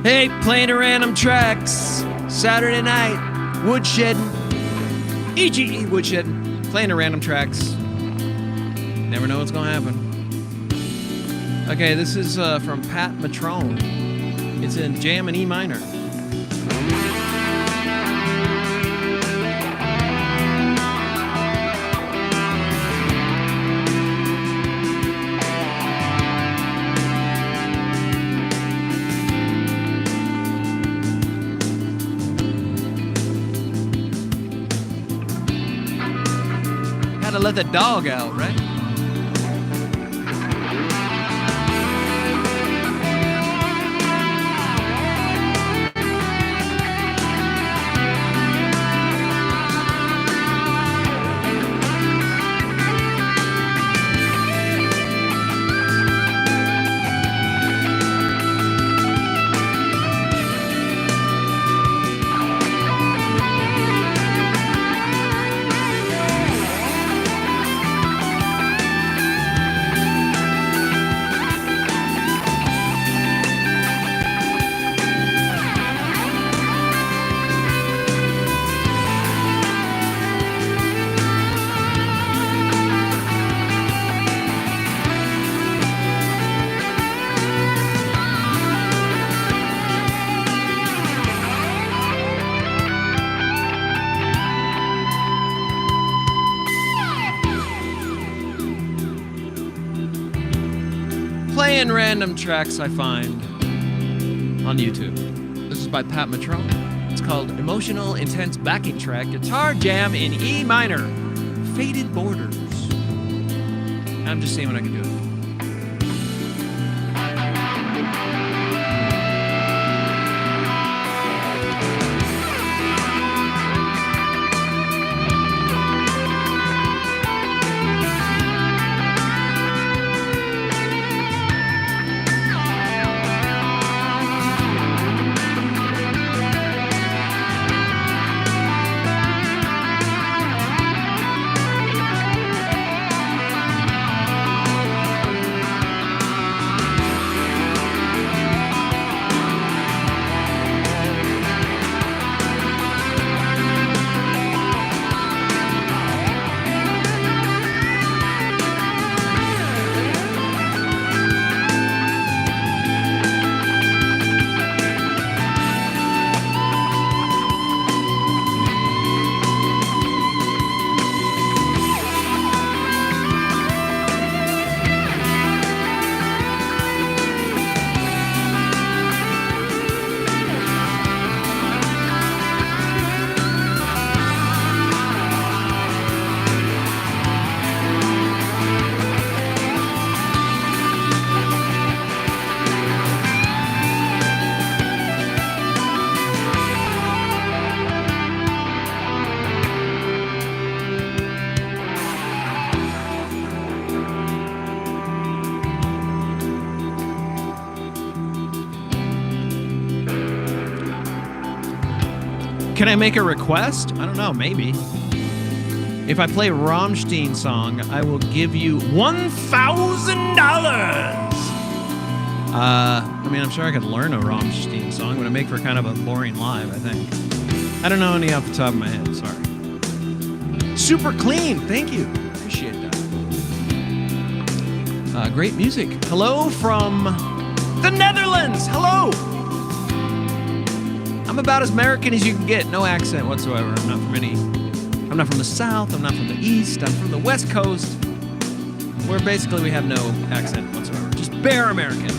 Hey, playing random tracks. Saturday night, woodshedding. EGE woodshedding. Playing random tracks. Never know what's gonna happen. Okay, this is from Pat Matrone. It's in Jam and E minor. Gotta let the dog out, right? Playing random tracks I find on YouTube. This is by Pat Matrone. It's called Emotional Intense Backing Track, Guitar Jam in E minor, Faded Borders. I'm just seeing what I can do. Can I make a request? I don't know, maybe. If I play a Rammstein song, I will give you $1,000! I mean, I'm sure I could learn a Rammstein song, but it'd make for kind of a boring live, I think. I don't know any off the top of my head, sorry. Super clean, thank you. Appreciate that. Great music. Hello from the Netherlands! Hello! I'm about as American as you can get, no accent whatsoever. I'm not from the South, I'm not from the East, I'm from the West Coast, where basically we have no accent whatsoever. Just bare American.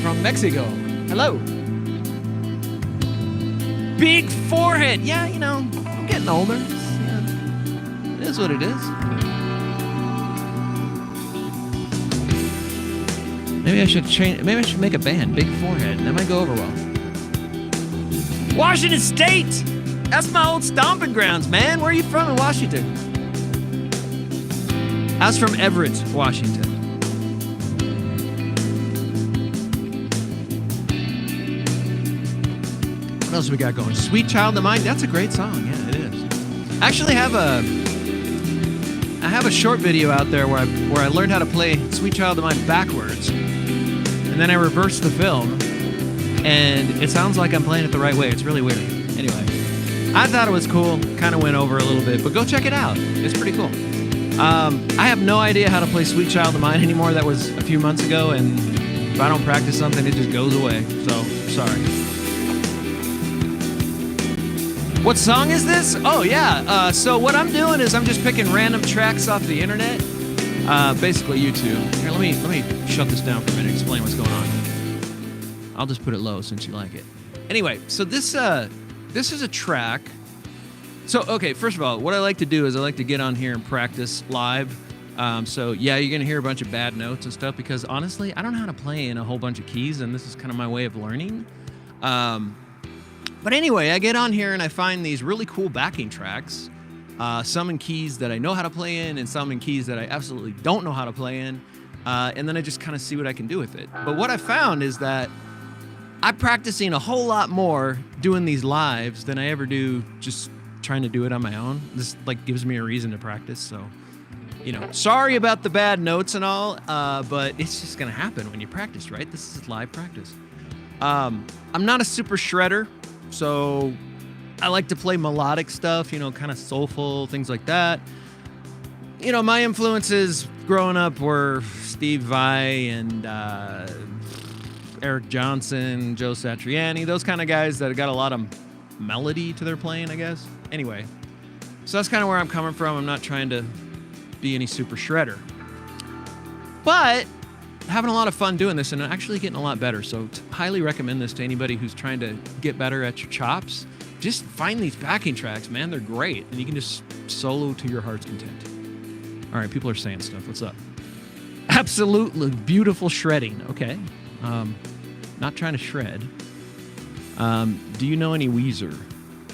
from Mexico. Hello. Big forehead. Yeah, you know, I'm getting older. It is what it is. Maybe I should change. Maybe I should make a band. Big forehead. That might go over well. Washington State. That's my old stomping grounds, man. Where are you from in Washington? I was from Everett, Washington. What else we got going? Sweet Child of Mine. That's a great song. Yeah, it is. I actually have a short video out there where I learned how to play Sweet Child of Mine backwards, and then I reversed the film, and it sounds like I'm playing it the right way. It's really weird. Anyway, I thought it was cool. Kind of went over a little bit, but go check it out. It's pretty cool. I have no idea how to play Sweet Child of Mine anymore. That was a few months ago, and if I don't practice something, it just goes away. So, sorry. What song is this? Oh, yeah. So what I'm doing is I'm just picking random tracks off the internet. Basically YouTube. Here, let me shut this down for a minute and explain what's going on. I'll just put it low since you like it. Anyway, so this is a track. So, okay, first of all, what I like to do is I like to get on here and practice live. So, yeah, you're going to hear a bunch of bad notes and stuff because, honestly, I don't know how to play in a whole bunch of keys, and this is kind of my way of learning. But anyway, I get on here and I find these really cool backing tracks, some in keys that I know how to play in and some in keys that I absolutely don't know how to play in, and then I just kind of see what I can do with it. But what I found is that I'm practicing a whole lot more doing these lives than I ever do just trying to do it on my own. This like gives me a reason to practice, so, you know, sorry about the bad notes and all, but it's just gonna happen when you practice, right? This is live practice. I'm not a super shredder, so I like to play melodic stuff, you know, kind of soulful, things like that. You know, my influences growing up were Steve Vai and Eric Johnson, Joe Satriani, those kind of guys that got a lot of melody to their playing, I guess. Anyway, so that's kind of where I'm coming from. I'm not trying to be any super shredder, but having a lot of fun doing this and actually getting a lot better. So highly recommend this to anybody who's trying to get better at your chops. Just find these backing tracks, man. They're great. And you can just solo to your heart's content. All right, people are saying stuff. What's up? Absolutely beautiful shredding. Okay. Not trying to shred. Do you know any Weezer?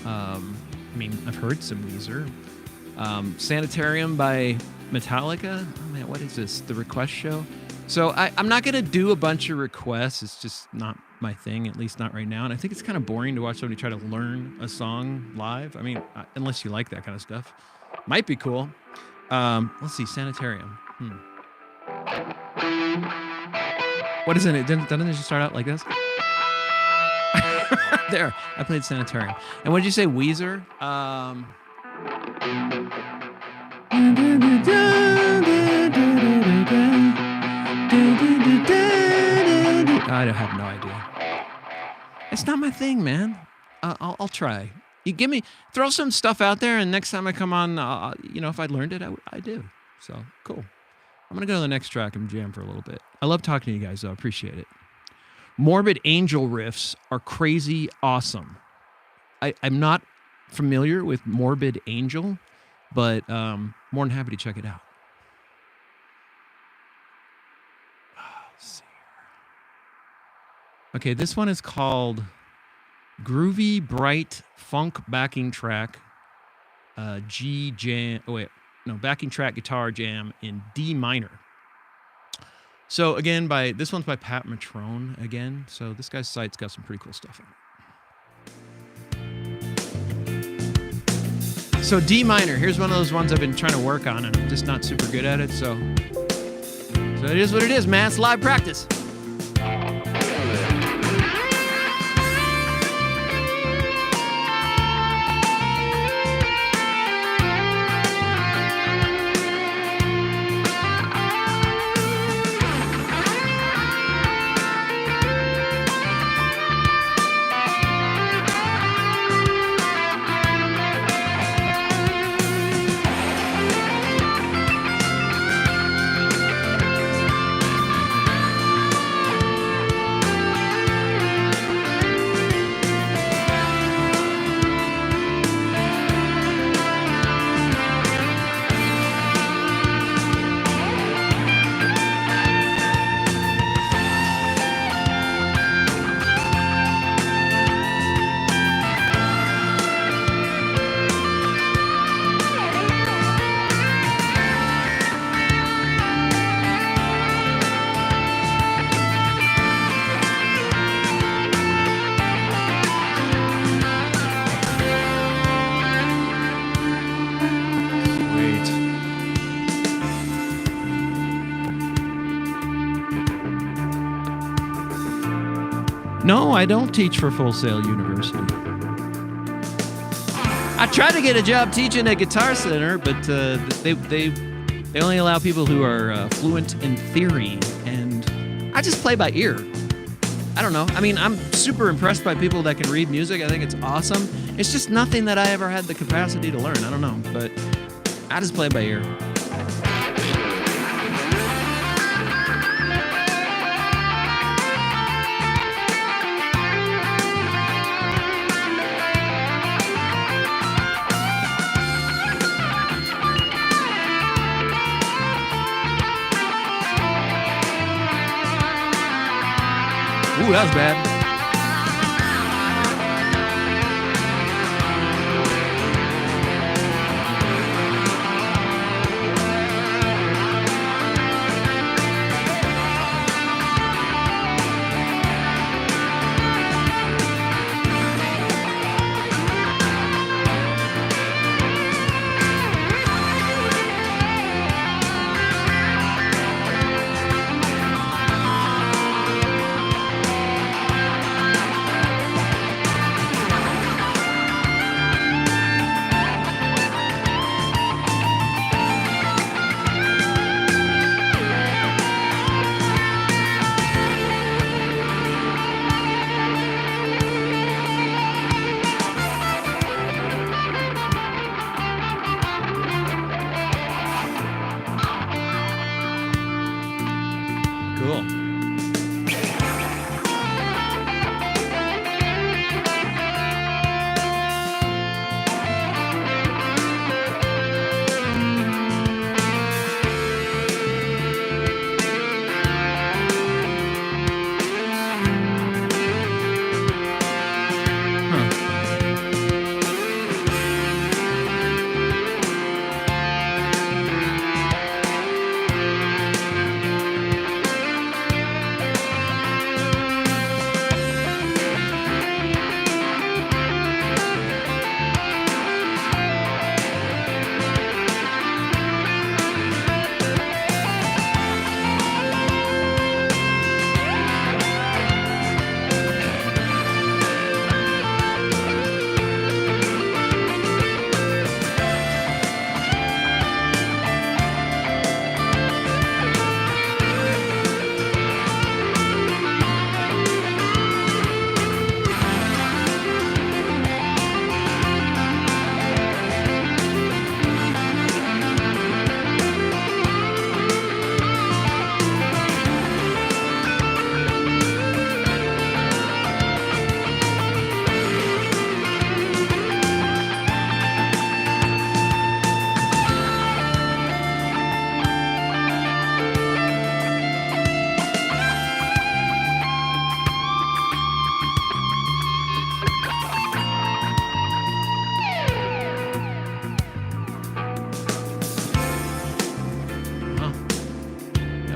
I mean, I've heard some Weezer. Sanitarium by Metallica. Oh man, what is this? The request show? So I'm not going to do a bunch of requests. It's just not my thing, at least not right now. And I think it's kind of boring to watch somebody try to learn a song live. I mean, unless you like that kind of stuff. Might be cool. Let's see, Sanitarium. What is it? Doesn't it just start out like this? There, I played Sanitarium. And what did you say, Weezer? I have no idea. It's not my thing, man. I'll try. You throw some stuff out there, and next time I come on, you know, if I learned it, I do. So, cool. I'm going to go to the next track and jam for a little bit. I love talking to you guys, though. I appreciate it. Morbid Angel riffs are crazy awesome. I'm not familiar with Morbid Angel, but more than happy to check it out. Let's see here. Okay, this one is called Groovy Bright Funk Backing Track G Jam. Oh, wait. No, backing track guitar jam in D minor. So again, this one's by Pat Matrone again. So this guy's site's got some pretty cool stuff on it. So D minor, here's one of those ones I've been trying to work on, and I'm just not super good at it. So it is what it is, man. It's live practice. No, I don't teach for Full Sail University. I tried to get a job teaching at Guitar Center, but they only allow people who are fluent in theory, and I just play by ear. I don't know. I mean, I'm super impressed by people that can read music. I think it's awesome. It's just nothing that I ever had the capacity to learn. I don't know, but I just play by ear. Ooh, that was bad. Cool.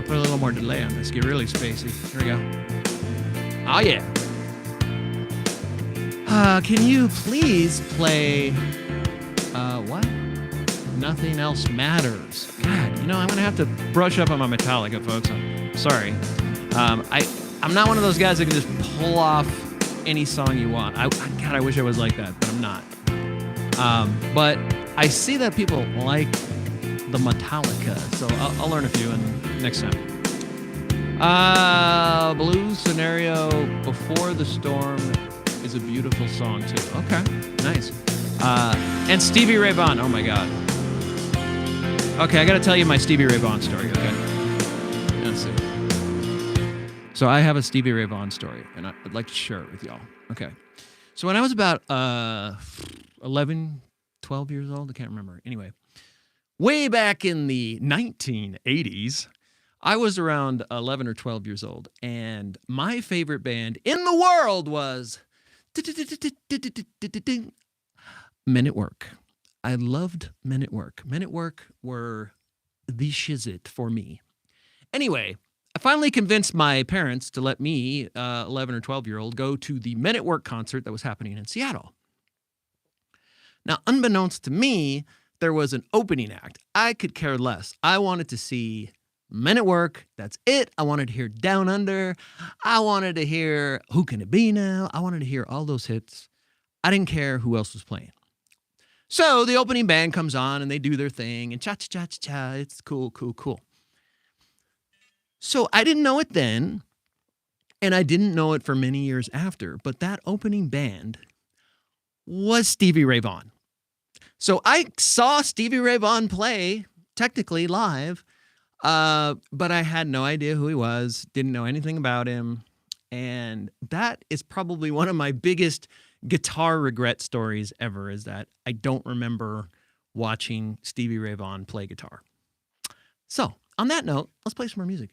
Put a little more delay on this. Get really spacey. Here we go. Oh, yeah. Can you please play, what? Nothing Else Matters. God, I'm going to have to brush up on my Metallica, folks. I'm sorry. I'm not one of those guys that can just pull off any song you want. God, I wish I was like that, but I'm not. But I see that people like the Metallica, so I'll learn a few next time. Blue Scenario, Before the Storm is a beautiful song too. Okay, nice. And Stevie Ray Vaughan. Oh my God. Okay, I got to tell you my Stevie Ray Vaughan story. Okay, let's see. So I have a Stevie Ray Vaughan story, and I'd like to share it with y'all. Okay, so when I was about 11, 12 years old, I can't remember. Anyway, way back in the 1980s, I was around 11 or 12 years old, and my favorite band in the world was Men at Work. I loved Men at Work. Men at Work were the shizit for me. Anyway, I finally convinced my parents to let me, 11 or 12-year-old, go to the Men at Work concert that was happening in Seattle. Now, unbeknownst to me, there was an opening act. I could care less. I wanted to see Men at Work. That's it. I wanted to hear Down Under. I wanted to hear Who Can It Be Now? I wanted to hear all those hits. I didn't care who else was playing. So the opening band comes on and they do their thing and cha-cha-cha-cha-cha. It's cool, cool, cool. So I didn't know it then, and I didn't know it for many years after, but that opening band was Stevie Ray Vaughan. So I saw Stevie Ray Vaughan play, technically live, but I had no idea who he was, didn't know anything about him, and that is probably one of my biggest guitar regret stories ever, is that I don't remember watching Stevie Ray Vaughan play guitar. So, on that note, let's play some more music.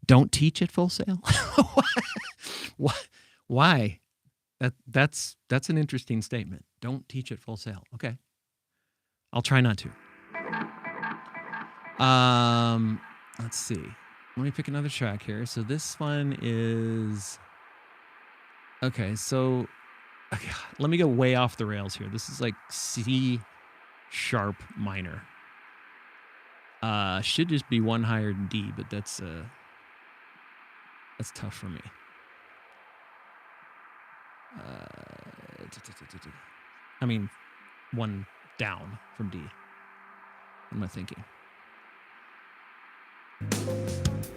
Don't teach at Full Sail? Why? That's an interesting statement. Don't teach at Full Sail. Okay. I'll try not to. Let's see. Let me pick another track here. So this one is... Okay, so... Okay, let me go way off the rails here. This is like C sharp minor. Should just be one higher than D, but that's tough for me. I mean, one down from D. What am I thinking?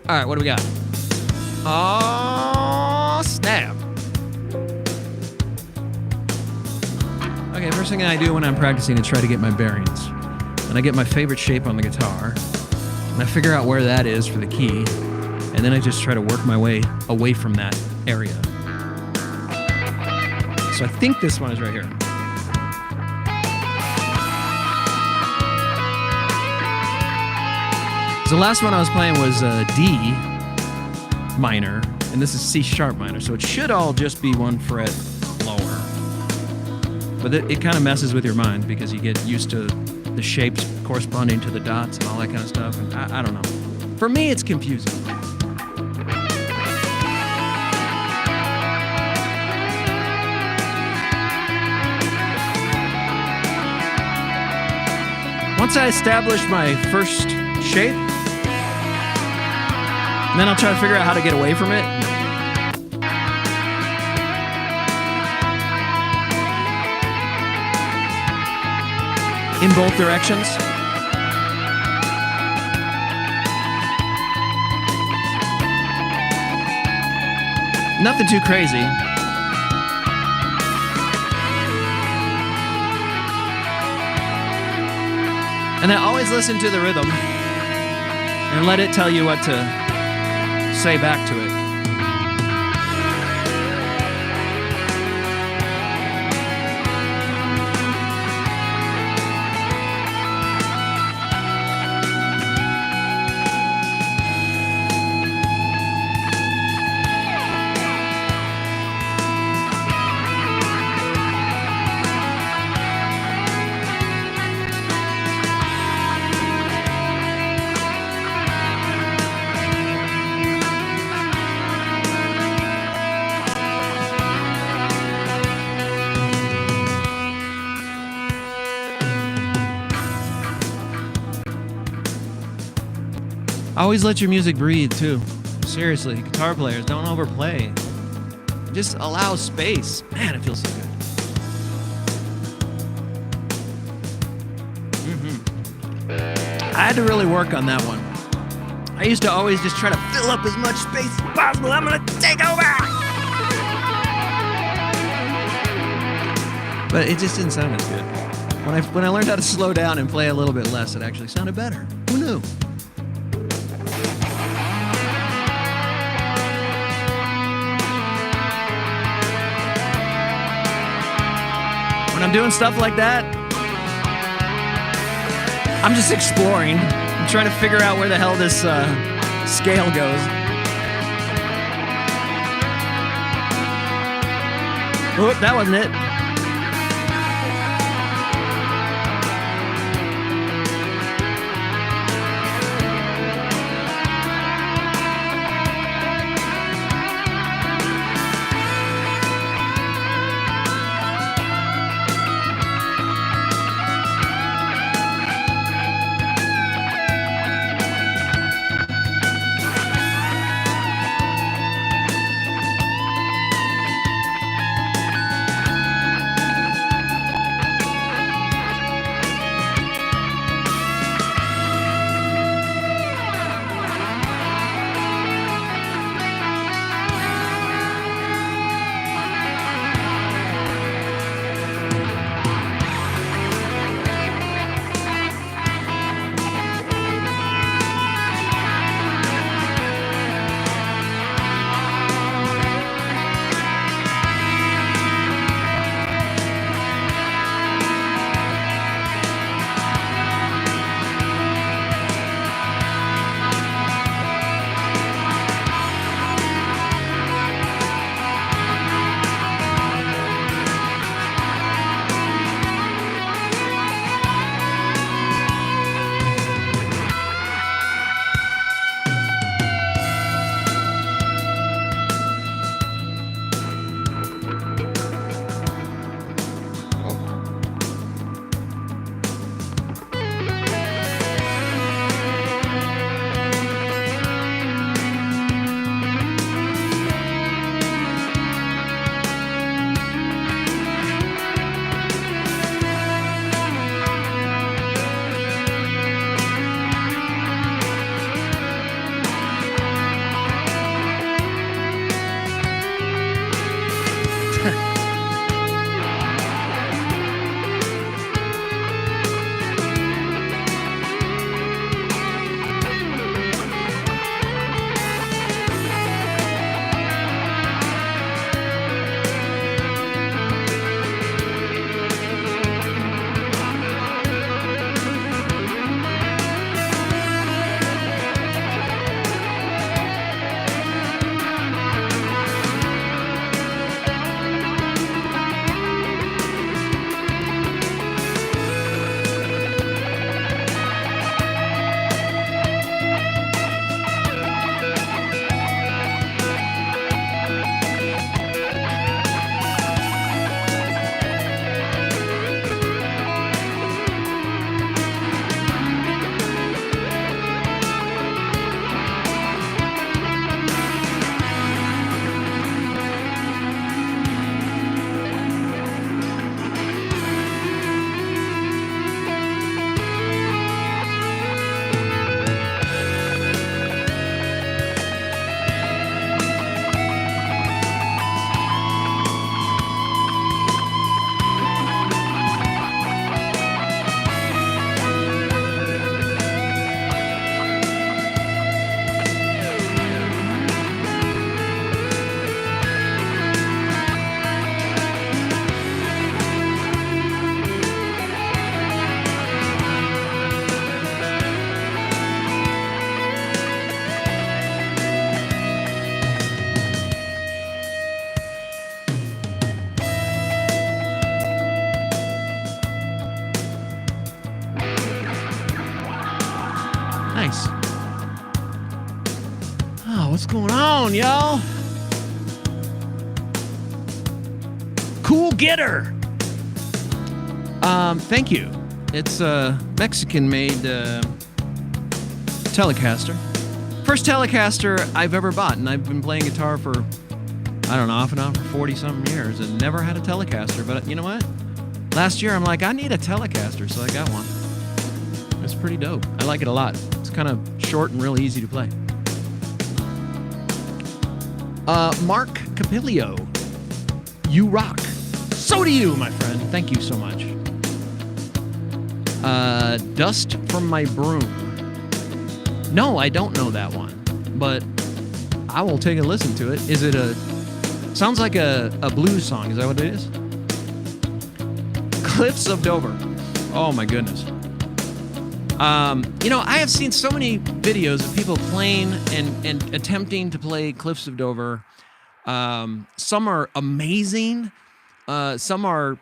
All right, what do we got? Oh, snap. Okay, first thing I do when I'm practicing is try to get my bearings. And I get my favorite shape on the guitar. And I figure out where that is for the key. And then I just try to work my way away from that area. So I think this one is right here. So the last one I was playing was D minor, and this is C sharp minor. So it should all just be one fret lower. But it kind of messes with your mind because you get used to the shapes corresponding to the dots and all that kind of stuff. And I don't know. For me, it's confusing. Once I establish my first shape, then I'll try to figure out how to get away from it. In both directions. Nothing too crazy. And then always listen to the rhythm and let it tell you what to say back to it. Always let your music breathe, too. Seriously, guitar players, don't overplay. Just allow space. Man, it feels so good. I had to really work on that one. I used to always just try to fill up as much space as possible. I'm gonna take over! But it just didn't sound as good. When I learned how to slow down and play a little bit less, it actually sounded better. Who knew? When I'm doing stuff like that, I'm just exploring. I'm trying to figure out where the hell this scale goes. Oh, that wasn't it. Nice. Oh, what's going on, y'all? Cool getter. Thank you. It's a Mexican-made Telecaster. First Telecaster I've ever bought, and I've been playing guitar for, I don't know, off and on for 40-something years, and never had a Telecaster. But you know what? Last year, I'm like, I need a Telecaster, so I got one. It's pretty dope. I like it a lot. It's kind of short and really easy to play. Mark Capilio, you rock. So do you, my friend. Thank you so much. Dust from My Broom. No, I don't know that one, but I will take a listen to it. Is it sounds like a blues song. Is that what it is? Cliffs of Dover. Oh my goodness. You know, I have seen so many videos of people playing and attempting to play Cliffs of Dover. Some are amazing. Some are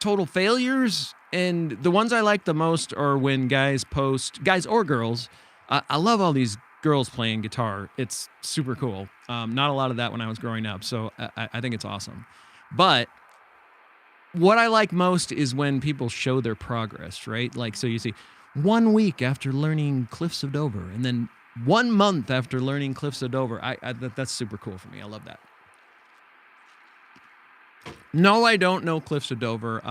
total failures. And the ones I like the most are when guys or girls. I love all these girls playing guitar. It's super cool. Not a lot of that when I was growing up. So I think it's awesome. But what I like most is when people show their progress, right? Like, so you see 1 week after learning Cliffs of Dover, and then 1 month after learning Cliffs of Dover. That's super cool for me. I love that. No, I don't know Cliffs of Dover.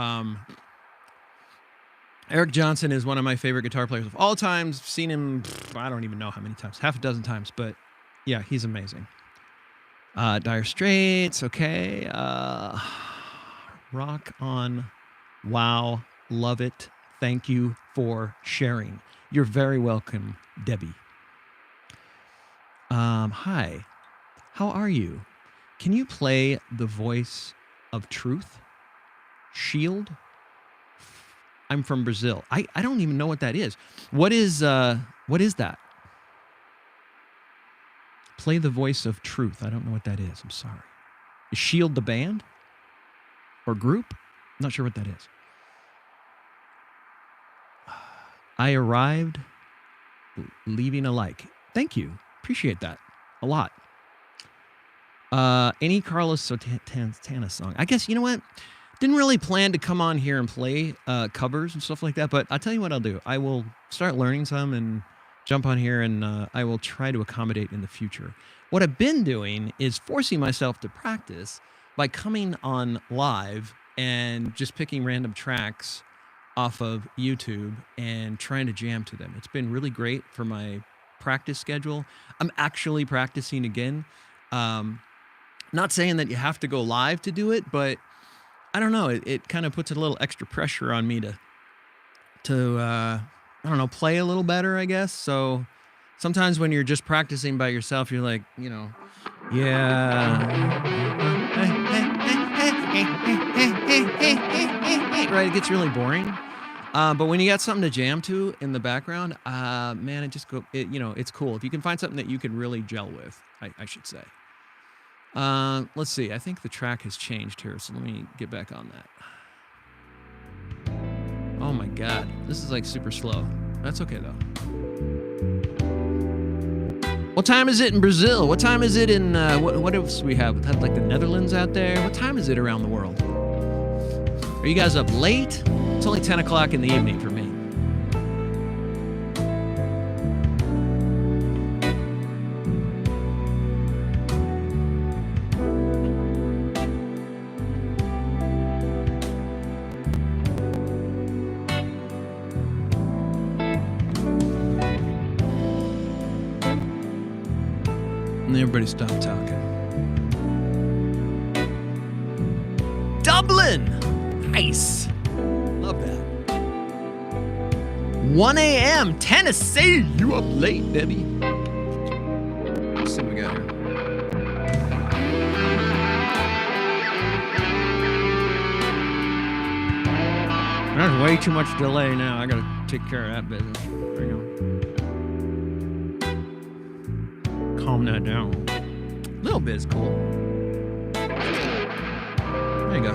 Eric Johnson is one of my favorite guitar players of all time. Seen him, I don't even know how many times, half a dozen times, but yeah, he's amazing. Dire Straits, okay. Rock on. Wow, love it. Thank you for sharing. You're very welcome, Debbie. Hi, how are you? Can you play The Voice of Truth? Shield? I'm from Brazil. I don't even know what that is. What is that? Play The Voice of Truth. I don't know what that is. I'm sorry. Is Shield the band? Or group? I'm not sure what that is. I arrived leaving a like. Thank you. Appreciate that a lot. Any Carlos Santana song? I guess, you know what? Didn't really plan to come on here and play covers and stuff like that, but I'll tell you what I'll do. I will start learning some and jump on here, and I will try to accommodate in the future. What I've been doing is forcing myself to practice by coming on live and just picking random tracks off of YouTube and trying to jam to them. It's been really great for my practice schedule. I'm actually practicing again. Not saying that you have to go live to do it, but I don't know. It kind of puts a little extra pressure on me to I don't know, play a little better, I guess. So sometimes when you're just practicing by yourself, you're like, you know, yeah. Right, it gets really boring. But when you got something to jam to in the background, man, it's cool. If you can find something that you can really gel with, I should say. Let's see. I think the track has changed here, so let me get back on that. Oh my God, this is like super slow. That's okay though. What time is it in Brazil? What time is it in what else do we have? Like the Netherlands out there? What time is it around the world? Are you guys up late? It's only 10 o'clock in the evening for me. And everybody stop talking. Dublin! Nice. Love that. 1 a.m. Tennessee. You up late, Debbie. Let's see what we got here. There's way too much delay now. I gotta take care of that business. There you go. Calm that down. A little bit is cool. There you go.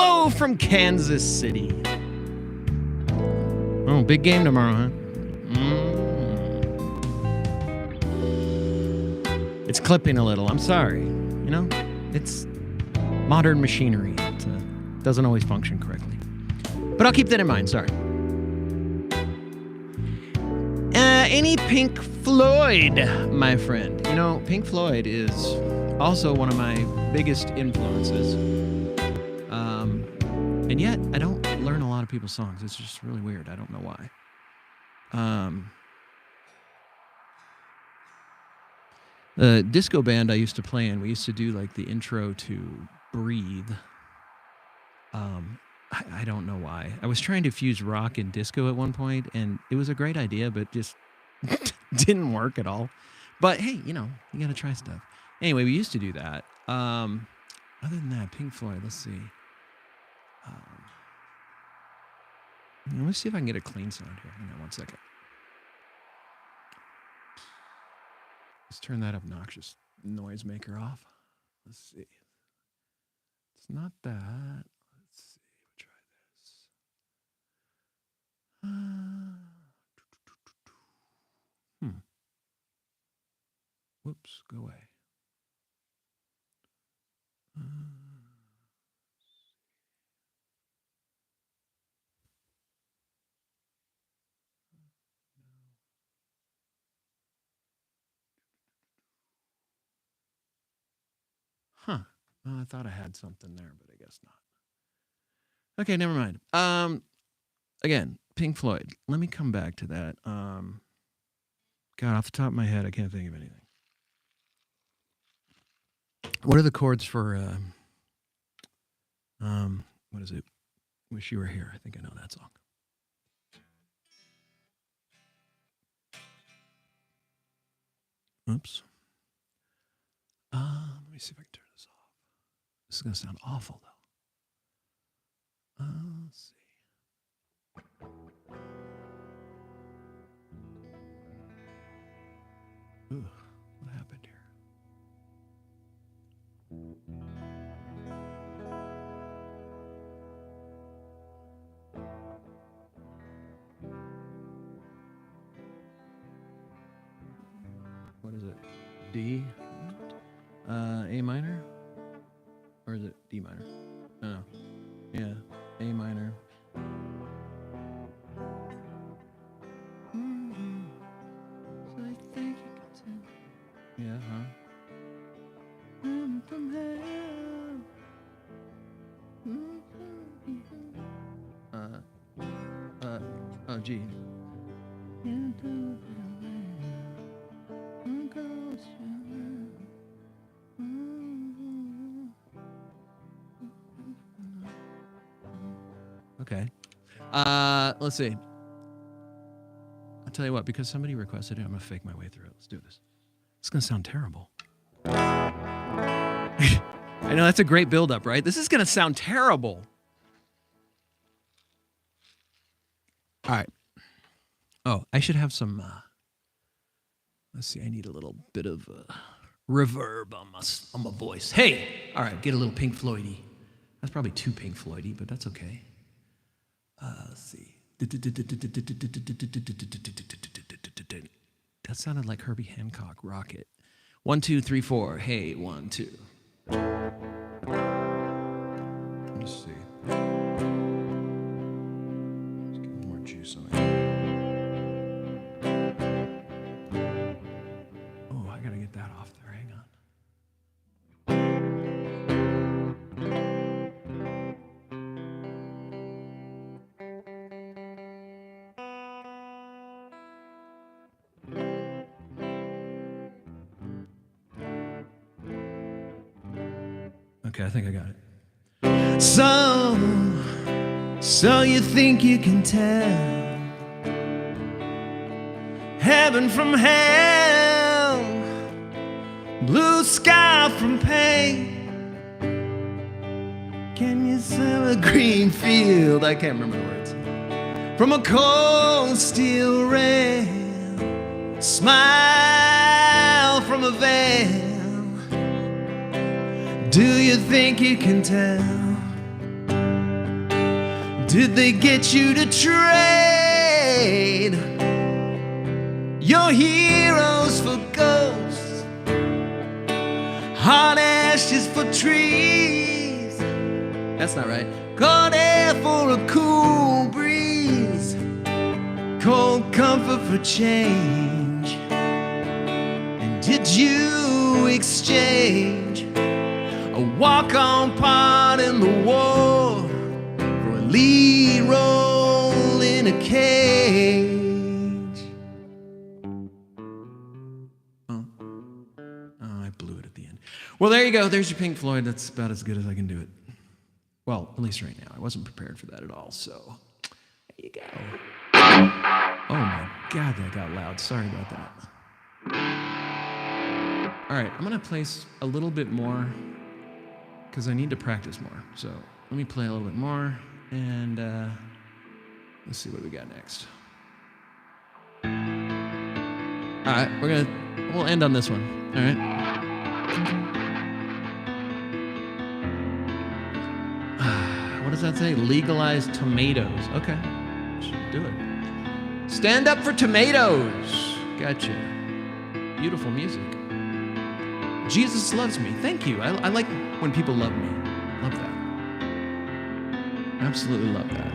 Hello from Kansas City. Oh, big game tomorrow, huh? It's clipping a little. I'm sorry. You know, it's modern machinery. It doesn't always function correctly. But I'll keep that in mind. Sorry. Any Pink Floyd, my friend? You know, Pink Floyd is also one of my biggest influences. And yet, I don't learn a lot of people's songs. It's just really weird. I don't know why. The disco band I used to play in, we used to do like the intro to Breathe. I don't know why. I was trying to fuse rock and disco at one point, and it was a great idea, but just didn't work at all. But hey, you know, you gotta try stuff. Anyway, we used to do that. Other than that, Pink Floyd, let's see. Let's see if I can get a clean sound here. Hang on one second. Let's turn that obnoxious noise maker off. Let's see. It's not that. Let's see. We'll try this. Whoops. Go away. Well, I thought I had something there, but I guess not. Okay, never mind. Again, Pink Floyd. Let me come back to that. God, off the top of my head, I can't think of anything. What are the chords for, what is it? Wish You Were Here. I think I know that song. Oops. Let me see if I can turn this off. This is going to sound awful, though. Let's see. Ooh, what happened here? What is it? D? A minor? Or is it D minor? No. Yeah, A minor. So I think you can tell. Yeah, huh? I'm from hell. Oh, G. Okay. Let's see. I'll tell you what, because somebody requested it, I'm going to fake my way through it. Let's do this. It's going to sound terrible. I know that's a great build-up, right? This is going to sound terrible. All right. Oh, I should have some, let's see, I need a little bit of reverb on my voice. Hey! All right, get a little Pink Floyd-y. That's probably too Pink Floyd-y, but that's okay. Let's see. That sounded like Herbie Hancock, Rocket. 1, 2, 3, 4. Hey, 1, 2. Let's see. Let's get more juice on it. Oh, I gotta get that off there. Hang on. Okay, I think I got it. So you think you can tell heaven from hell, blue sky from pain? Can you smell a green field? I can't remember the words. From a cold steel rail, smile from a veil. Do you think you can tell Did they get you to trade your heroes for ghosts, hot ashes for trees? That's not right. Cold air for a cool breeze, cold comfort for change. And did you exchange a walk-on part in the war for a lead role in a cage? Oh, I blew it at the end. Well, there you go. There's your Pink Floyd. That's about as good as I can do it. Well, at least right now. I wasn't prepared for that at all, so there you go. Oh my God, that got loud. Sorry about that. All right, I'm gonna play a little bit more because I need to practice more. So let me play a little bit more, and let's see what we got next. All right, we'll end on this one. All right. What does that say? Legalize tomatoes. Okay, should do it. Stand up for tomatoes. Gotcha. Beautiful music. Jesus loves me. Thank you. I like when people love me. Love that. Absolutely love that.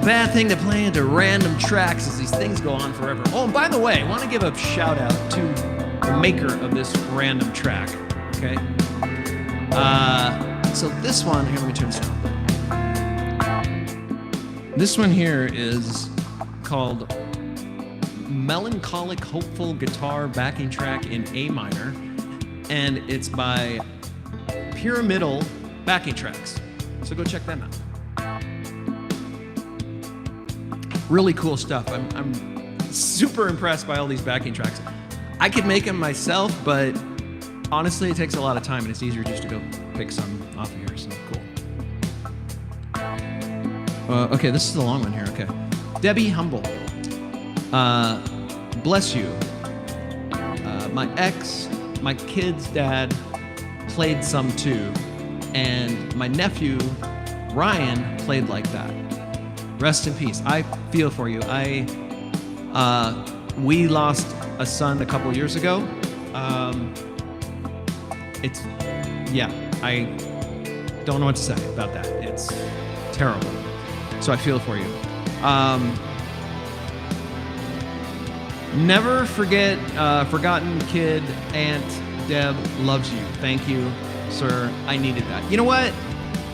bad thing to play into random tracks is these things go on forever. Oh, and by the way, I want to give a shout out to the maker of this random track, okay? So this one, here, let me turn this down. This one here is called Melancholic Hopeful Guitar Backing Track in A minor, and it's by Pyramidal Backing Tracks. So go check them out. Really cool stuff. I'm super impressed by all these backing tracks. I could make them myself, but honestly, it takes a lot of time, and it's easier just to go pick some off of here, so cool. Okay, this is the long one here, okay. Debbie Humble. Bless you. My ex, my kid's dad, played some too, and my nephew, Ryan, played like that. Rest in peace. I feel for you. We lost a son a couple years ago. I don't know what to say about that. It's terrible. So I feel for you. Never forget, forgotten kid, Aunt Deb loves you. Thank you, sir. I needed that. You know what?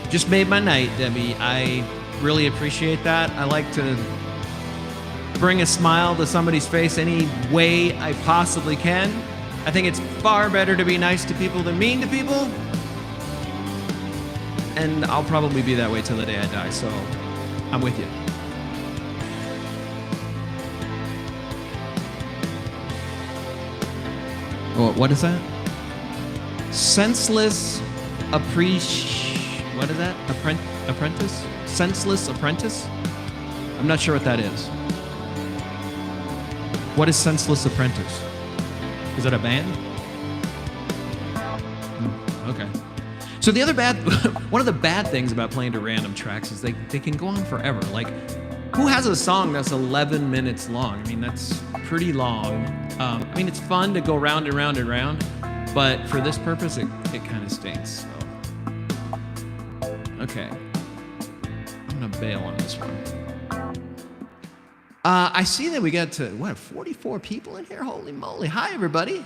Just made my night, Debbie. I really appreciate that. I like to bring a smile to somebody's face any way I possibly can. I think it's far better to be nice to people than mean to people. And I'll probably be that way till the day I die, so I'm with you. What is that? Senseless what is that? Apprentice? Senseless Apprentice? I'm not sure what that is. What is Senseless Apprentice? Is that a band? Okay. So the other one of the bad things about playing to random tracks is they can go on forever. Like, who has a song that's 11 minutes long? I mean, that's pretty long. I mean, it's fun to go round and round and round, but for this purpose, it kind of stinks. So. Okay. I'm gonna bail on this one. I see that we got to, 44 people in here? Holy moly. Hi, everybody.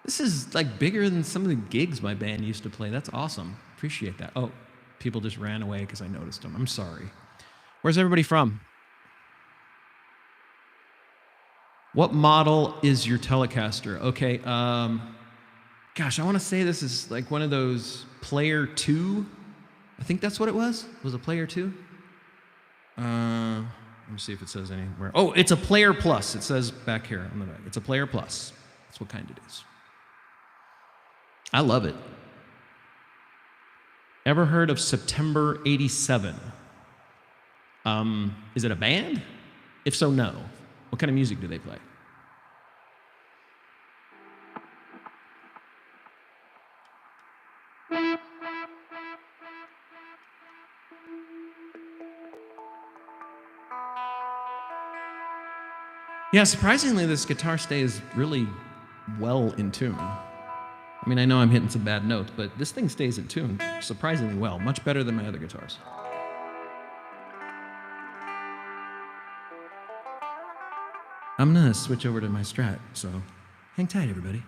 This is like bigger than some of the gigs my band used to play. That's awesome. Appreciate that. Oh, people just ran away because I noticed them. I'm sorry. Where's everybody from? What model is your Telecaster? Okay, gosh, I want to say this is like one of those Player 2. I think that's what it was. Was a Player 2? Let me see if it says anywhere. Oh, it's a Player Plus. It says back here on the back. It's a Player Plus. That's what kind it is. I love it. Ever heard of September 87? Is it a band? If so, no. What kind of music do they play? Yeah, surprisingly, this guitar stays really well in tune. I mean, I know I'm hitting some bad notes, but this thing stays in tune surprisingly well, much better than my other guitars. I'm gonna switch over to my Strat, so hang tight, everybody.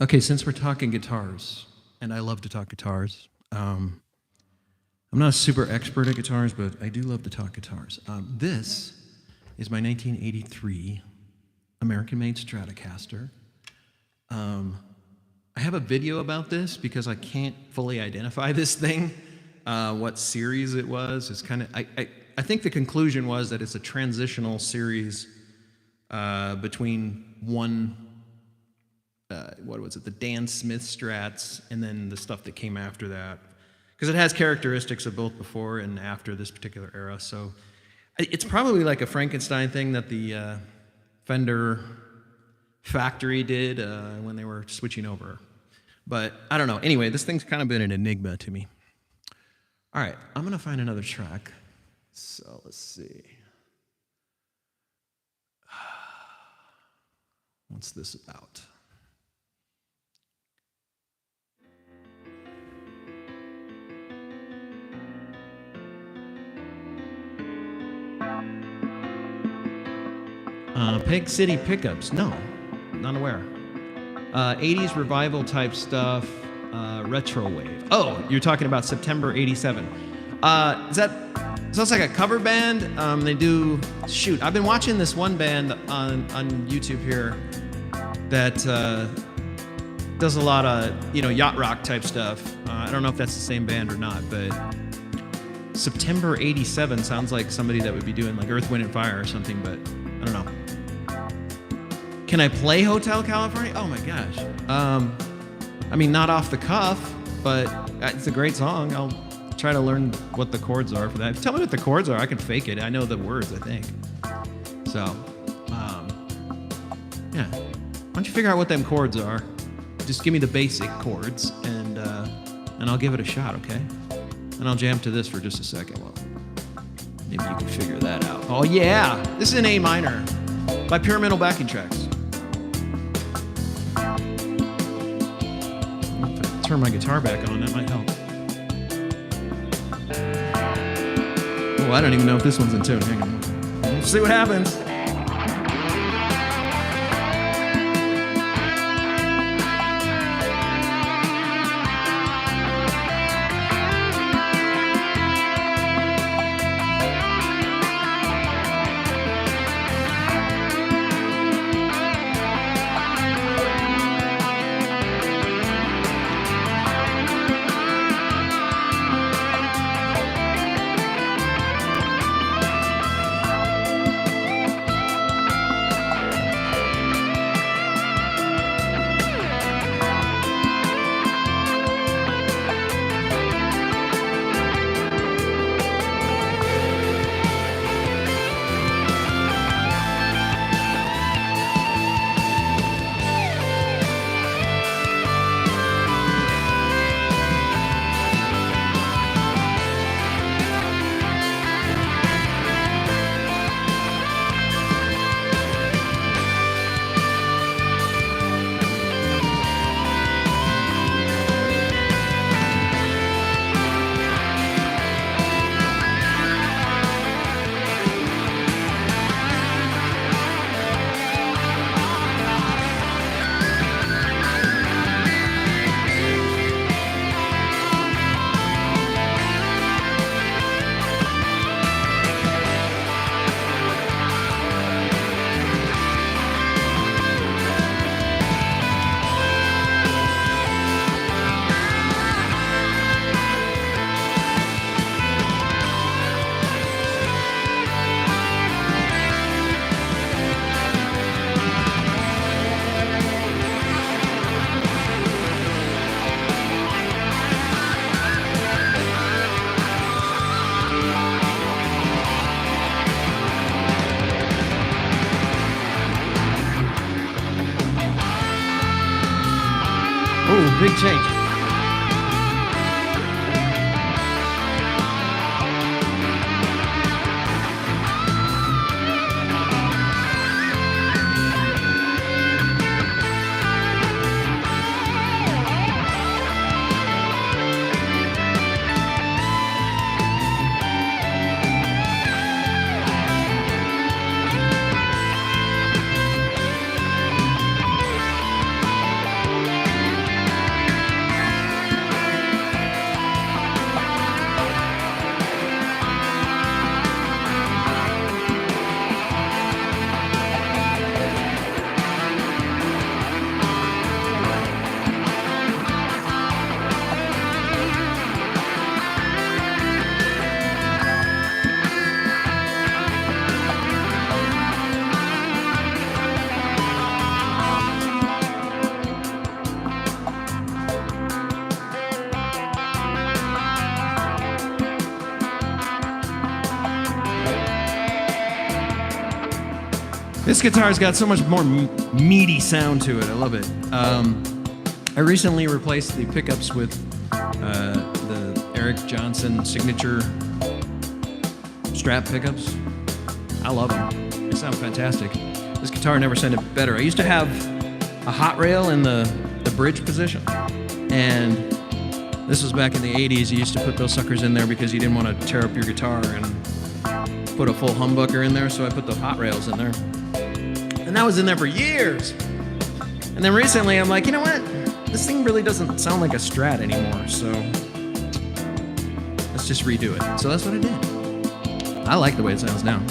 Okay, since we're talking guitars, and I love to talk guitars, I'm not a super expert at guitars, but I do love to talk guitars. This is my 1983 American-made Stratocaster. I have a video about this because I can't fully identify this thing, what series it was. It's kind of, I think the conclusion was that it's a transitional series between one, what was it, the Dan Smith Strats, and then the stuff that came after that. Because it has characteristics of both before and after this particular era. So it's probably like a Frankenstein thing that the Fender factory did when they were switching over. But I don't know. Anyway, this thing's kind of been an enigma to me. All right, I'm going to find another track. So let's see. What's this about? Peg City Pickups. No, not aware. 80s revival type stuff. Retro wave. Oh, you're talking about September 87. Sounds like a cover band. They do, shoot, I've been watching this one band on YouTube here that does a lot of, yacht rock type stuff. I don't know if that's the same band or not, but September 87 sounds like somebody that would be doing like Earth, Wind, and Fire or something, but I don't know. Can I play Hotel California? Oh my gosh. Not off the cuff, but it's a great song. I'll try to learn what the chords are for that. Tell me what the chords are. I can fake it. I know the words, I think. So, yeah. Why don't you figure out what them chords are? Just give me the basic chords, and I'll give it a shot, okay? And I'll jam to this for just a second. Well, maybe you can figure that out. Oh yeah, this is an A minor by Pyramidal Backing Tracks. Turn my guitar back on, that might help. Oh, I don't even know if this one's in tune. Hang on. We'll see what happens. Big change. This guitar's got so much more meaty sound to it. I love it. I recently replaced the pickups with the Eric Johnson signature strap pickups. I love them. They sound fantastic. This guitar never sounded better. I used to have a hot rail in the bridge position, and this was back in the 80s. You used to put those suckers in there because you didn't want to tear up your guitar and put a full humbucker in there, so I put the hot rails in there. And that was in there for years. And then recently I'm like, you know what? This thing really doesn't sound like a Strat anymore, so let's just redo it. So that's what I did. I like the way it sounds now.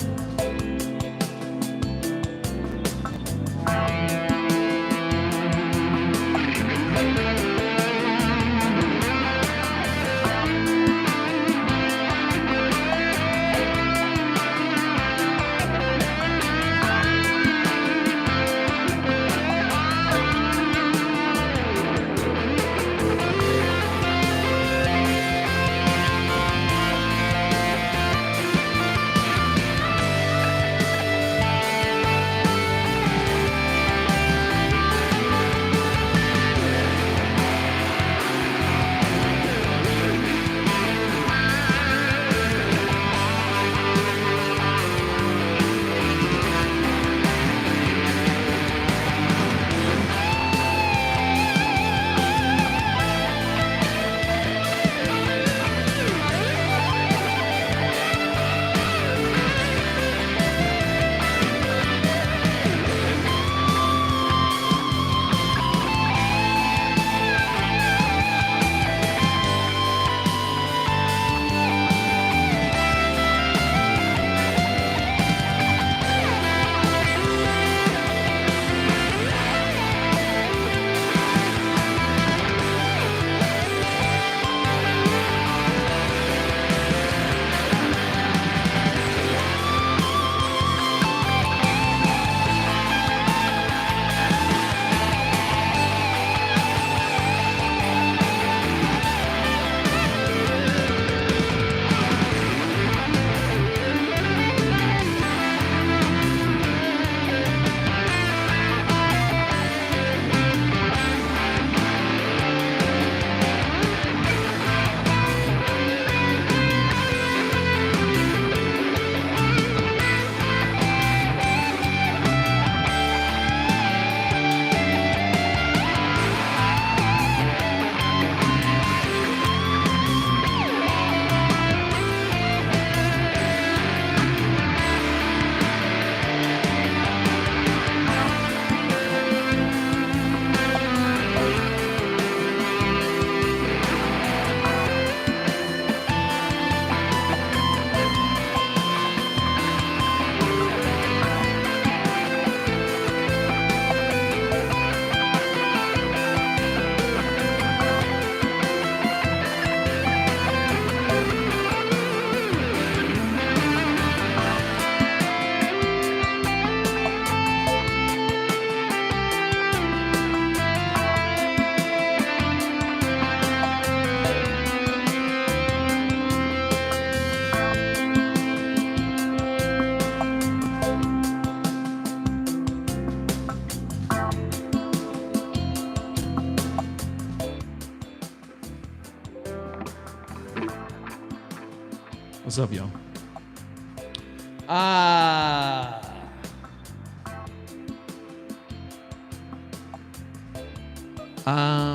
What's up, y'all?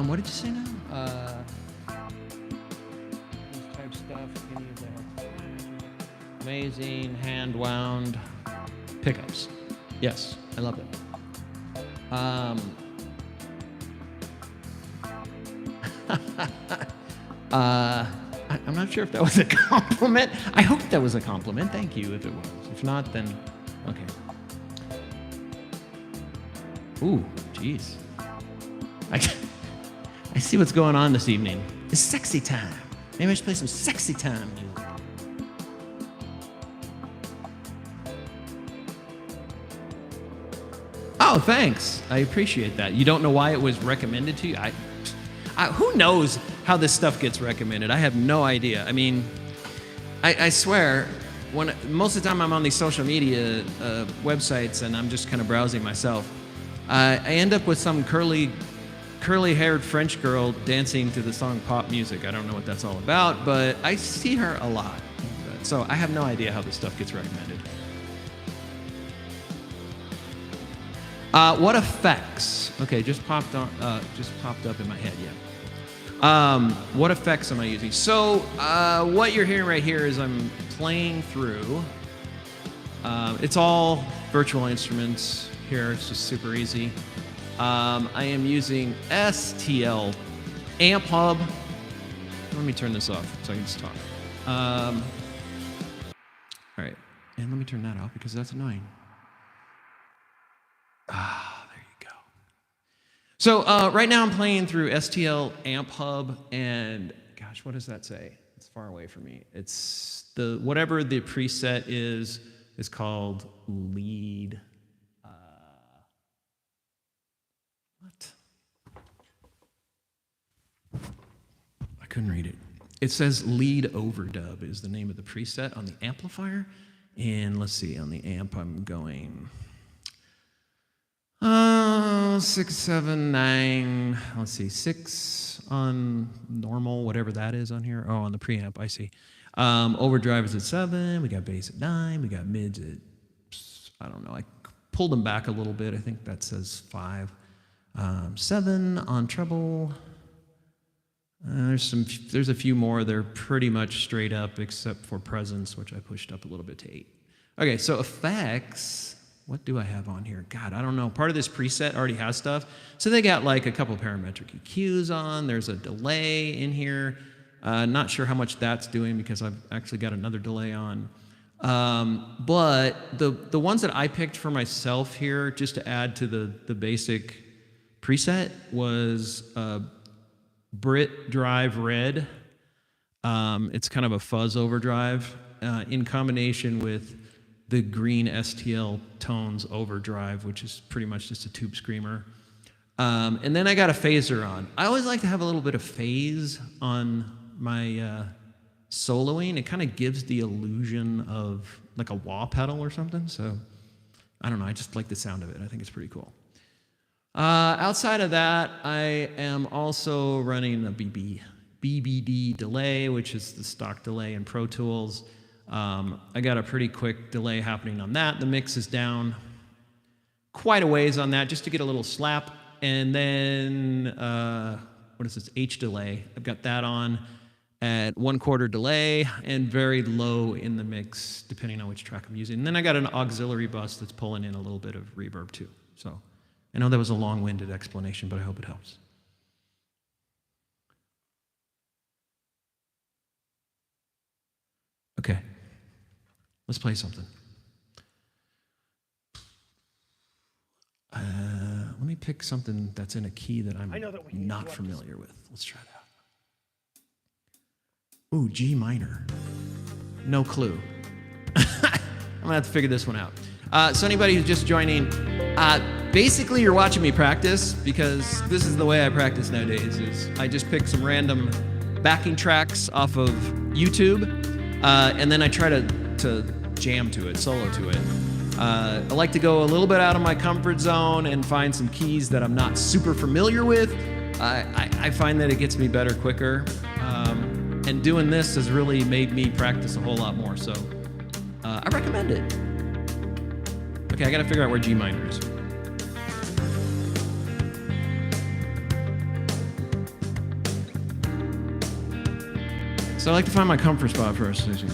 What did you say now? This type stuff. Amazing hand wound pickups. Yes, I love it. I'm not sure if that was a compliment. I hope that was a compliment. Thank you if it was. If not, then okay. Ooh, jeez. I see what's going on this evening. It's sexy time. Maybe I should play some sexy time music. Oh, thanks. I appreciate that. You don't know why it was recommended to you? Who knows how this stuff gets recommended? I have no idea. I mean, I swear, most of the time I'm on these social media websites and I'm just kind of browsing myself, I end up with some curly curly-haired French girl dancing to the song pop music. I don't know what that's all about, but I see her a lot. So I have no idea how this stuff gets recommended. What effects? Okay, just popped up in my head. Yeah. What effects am I using? So what you're hearing right here is I'm playing through. It's all virtual instruments here. It's just super easy. I am using STL Amp Hub. Let me turn this off so I can just talk. All right, and let me turn that off because that's annoying. There you go. So right now I'm playing through STL Amp Hub, and gosh, what does that say? It's far away from me. It's whatever the preset is called lead. What? I couldn't read it. It says lead overdub is the name of the preset on the amplifier. And let's see, on the amp I'm going 6, 7, 9, let's see, 6 on normal, whatever that is on here. Oh, on the preamp, I see. Overdrive is at 7, we got bass at 9, we got mids at, I don't know, I pulled them back a little bit. I think that says 5. 7 on treble. There's a few more. They're pretty much straight up except for presence, which I pushed up a little bit to 8. Okay, so effects. What do I have on here? God, I don't know. Part of this preset already has stuff. So they got like a couple parametric EQs on. There's a delay in here. Not sure how much that's doing because I've actually got another delay on. But the ones that I picked for myself here, just to add to the basic preset, was Brit Drive Red. It's kind of a fuzz overdrive in combination with the green STL Tones Overdrive, which is pretty much just a tube screamer. And then I got a phaser on. I always like to have a little bit of phase on my soloing. It kind of gives the illusion of like a wah pedal or something. So I don't know, I just like the sound of it. I think it's pretty cool. Outside of that, I am also running a BBD delay, which is the stock delay in Pro Tools. I got a pretty quick delay happening on that. The mix is down quite a ways on that just to get a little slap. And then, what is this, H delay? I've got that on at 1/4 delay and very low in the mix, depending on which track I'm using. And then I got an auxiliary bus that's pulling in a little bit of reverb too. So I know that was a long-winded explanation, but I hope it helps. Okay, let's play something. Let me pick something that's in a key that I'm not familiar with. Let's try that. Ooh, G minor. No clue. I'm gonna have to figure this one out. So anybody who's just joining, basically you're watching me practice because this is the way I practice nowadays. Is I just pick some random backing tracks off of YouTube, and then I try to jam to it, solo to it. I like to go a little bit out of my comfort zone and find some keys that I'm not super familiar with. I find that it gets me better quicker, and doing this has really made me practice a whole lot more. So I recommend it. Okay, I gotta figure out where G minor is. So I like to find my comfort spot first. Okay.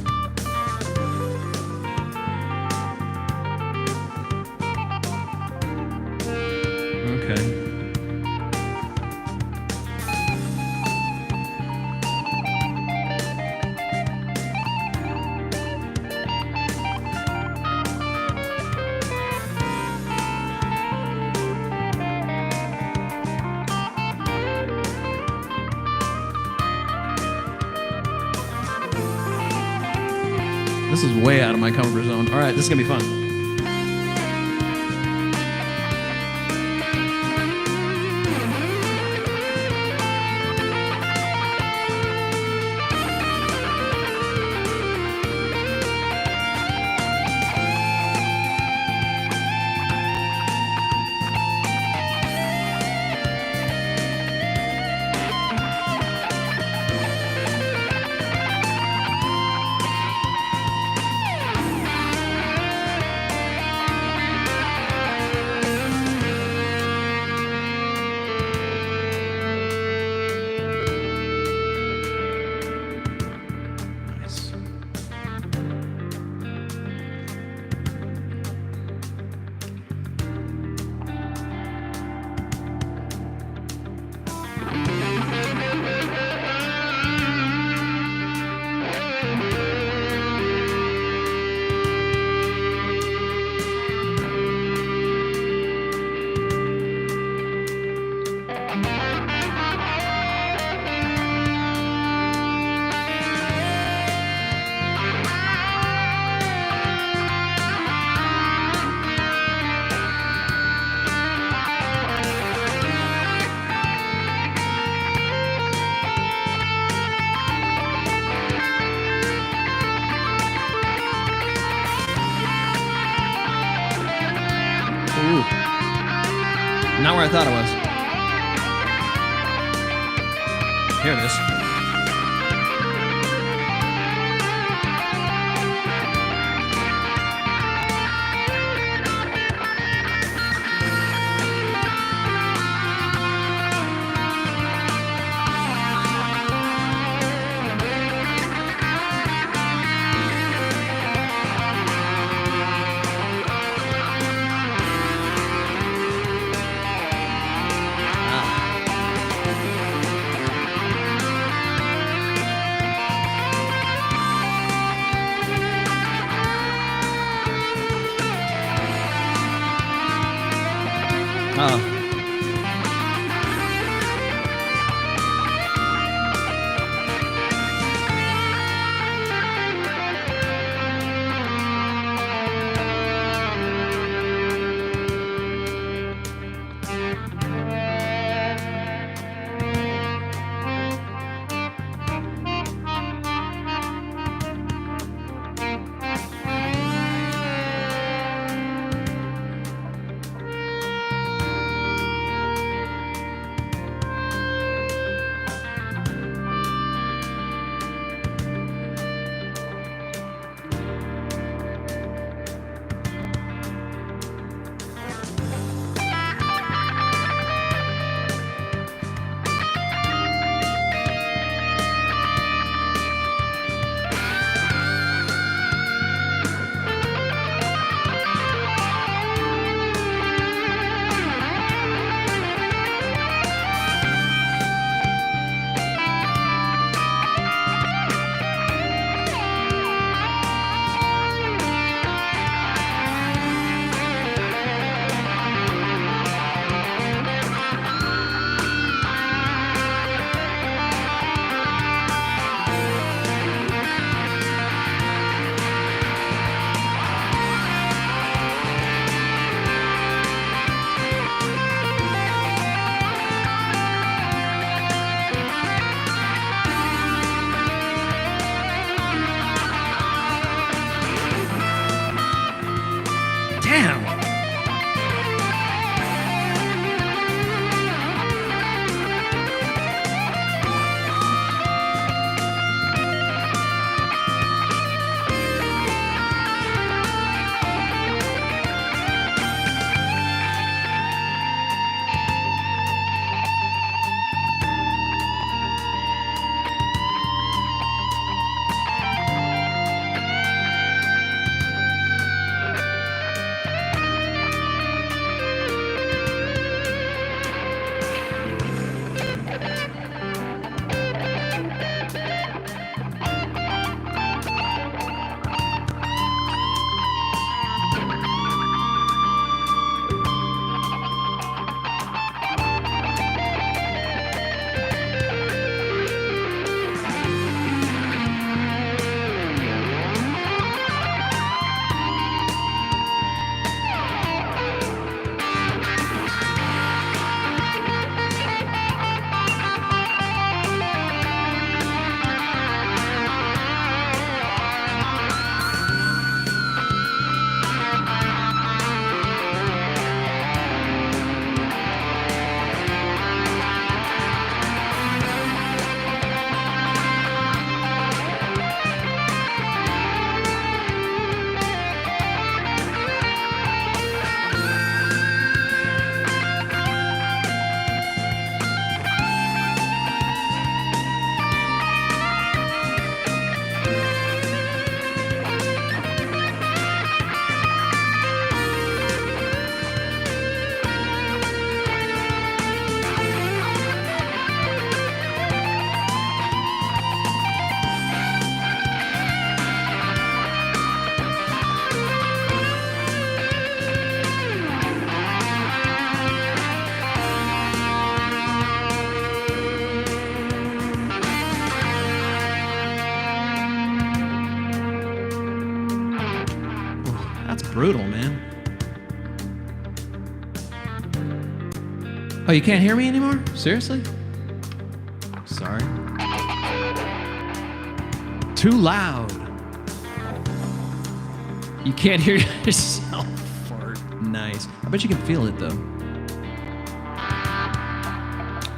This is way out of my comfort zone. All right, this is gonna be fun. Not where I thought it was. Here it is. Oh. Damn. Brutal, man. Oh, you can't hear me anymore? Seriously? Sorry. Too loud. You can't hear yourself fart. Nice. I bet you can feel it, though.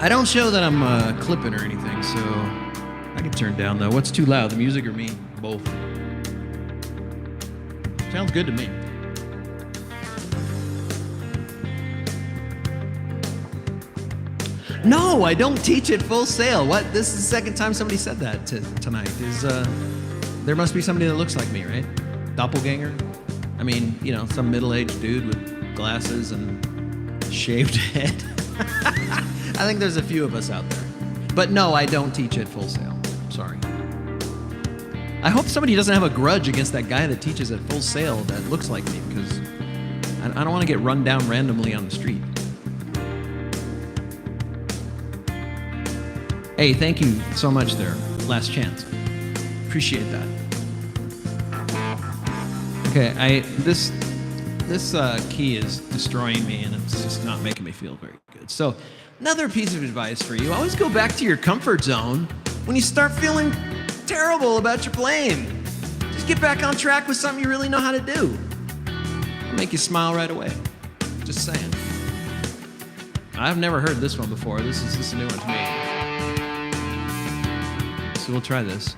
I don't show that I'm clipping or anything, so I can turn down though. What's too loud, the music or me? Both. Sounds good to me. No, I don't teach at Full Sail. What? This is the second time somebody said that tonight. There must be somebody that looks like me, right? Doppelganger? I mean, you know, some middle-aged dude with glasses and shaved head. I think there's a few of us out there. But no, I don't teach at Full Sail. Sorry. I hope somebody doesn't have a grudge against that guy that teaches at Full Sail that looks like me, because I don't want to get run down randomly on the street. Hey, thank you so much there. Last chance. Appreciate that. Okay, this key is destroying me, and it's just not making me feel very good. So, another piece of advice for you: always go back to your comfort zone when you start feeling terrible about your playing. Just get back on track with something you really know how to do. It'll make you smile right away. Just saying. I've never heard this one before. This is a new one to me. So we'll try this.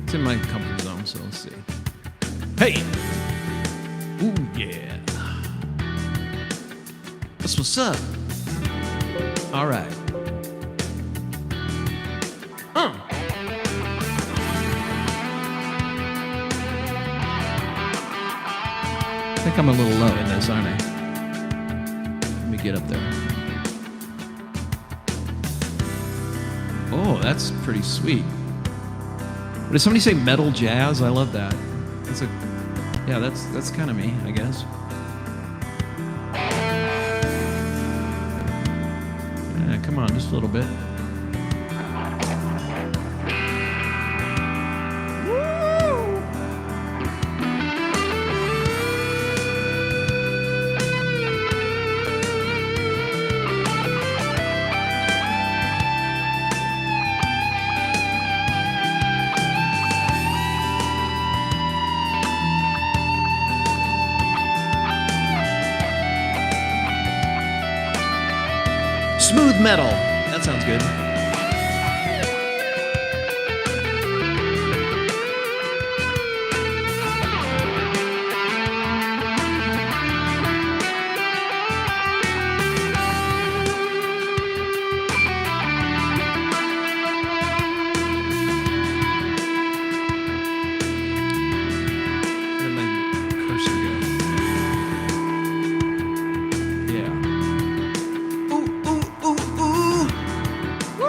It's in my comfort zone, so let's see. Hey! Ooh, yeah. That's what's up. All right. I think I'm a little low in this, aren't I? Let me get up there. Oh, that's pretty sweet. Did somebody say metal jazz? I love that. That's kind of me, I guess. Yeah, come on, just a little bit. Smooth metal. That sounds good. Where did my cursor go? Yeah. Ooh, ooh, ooh, ooh. Woo!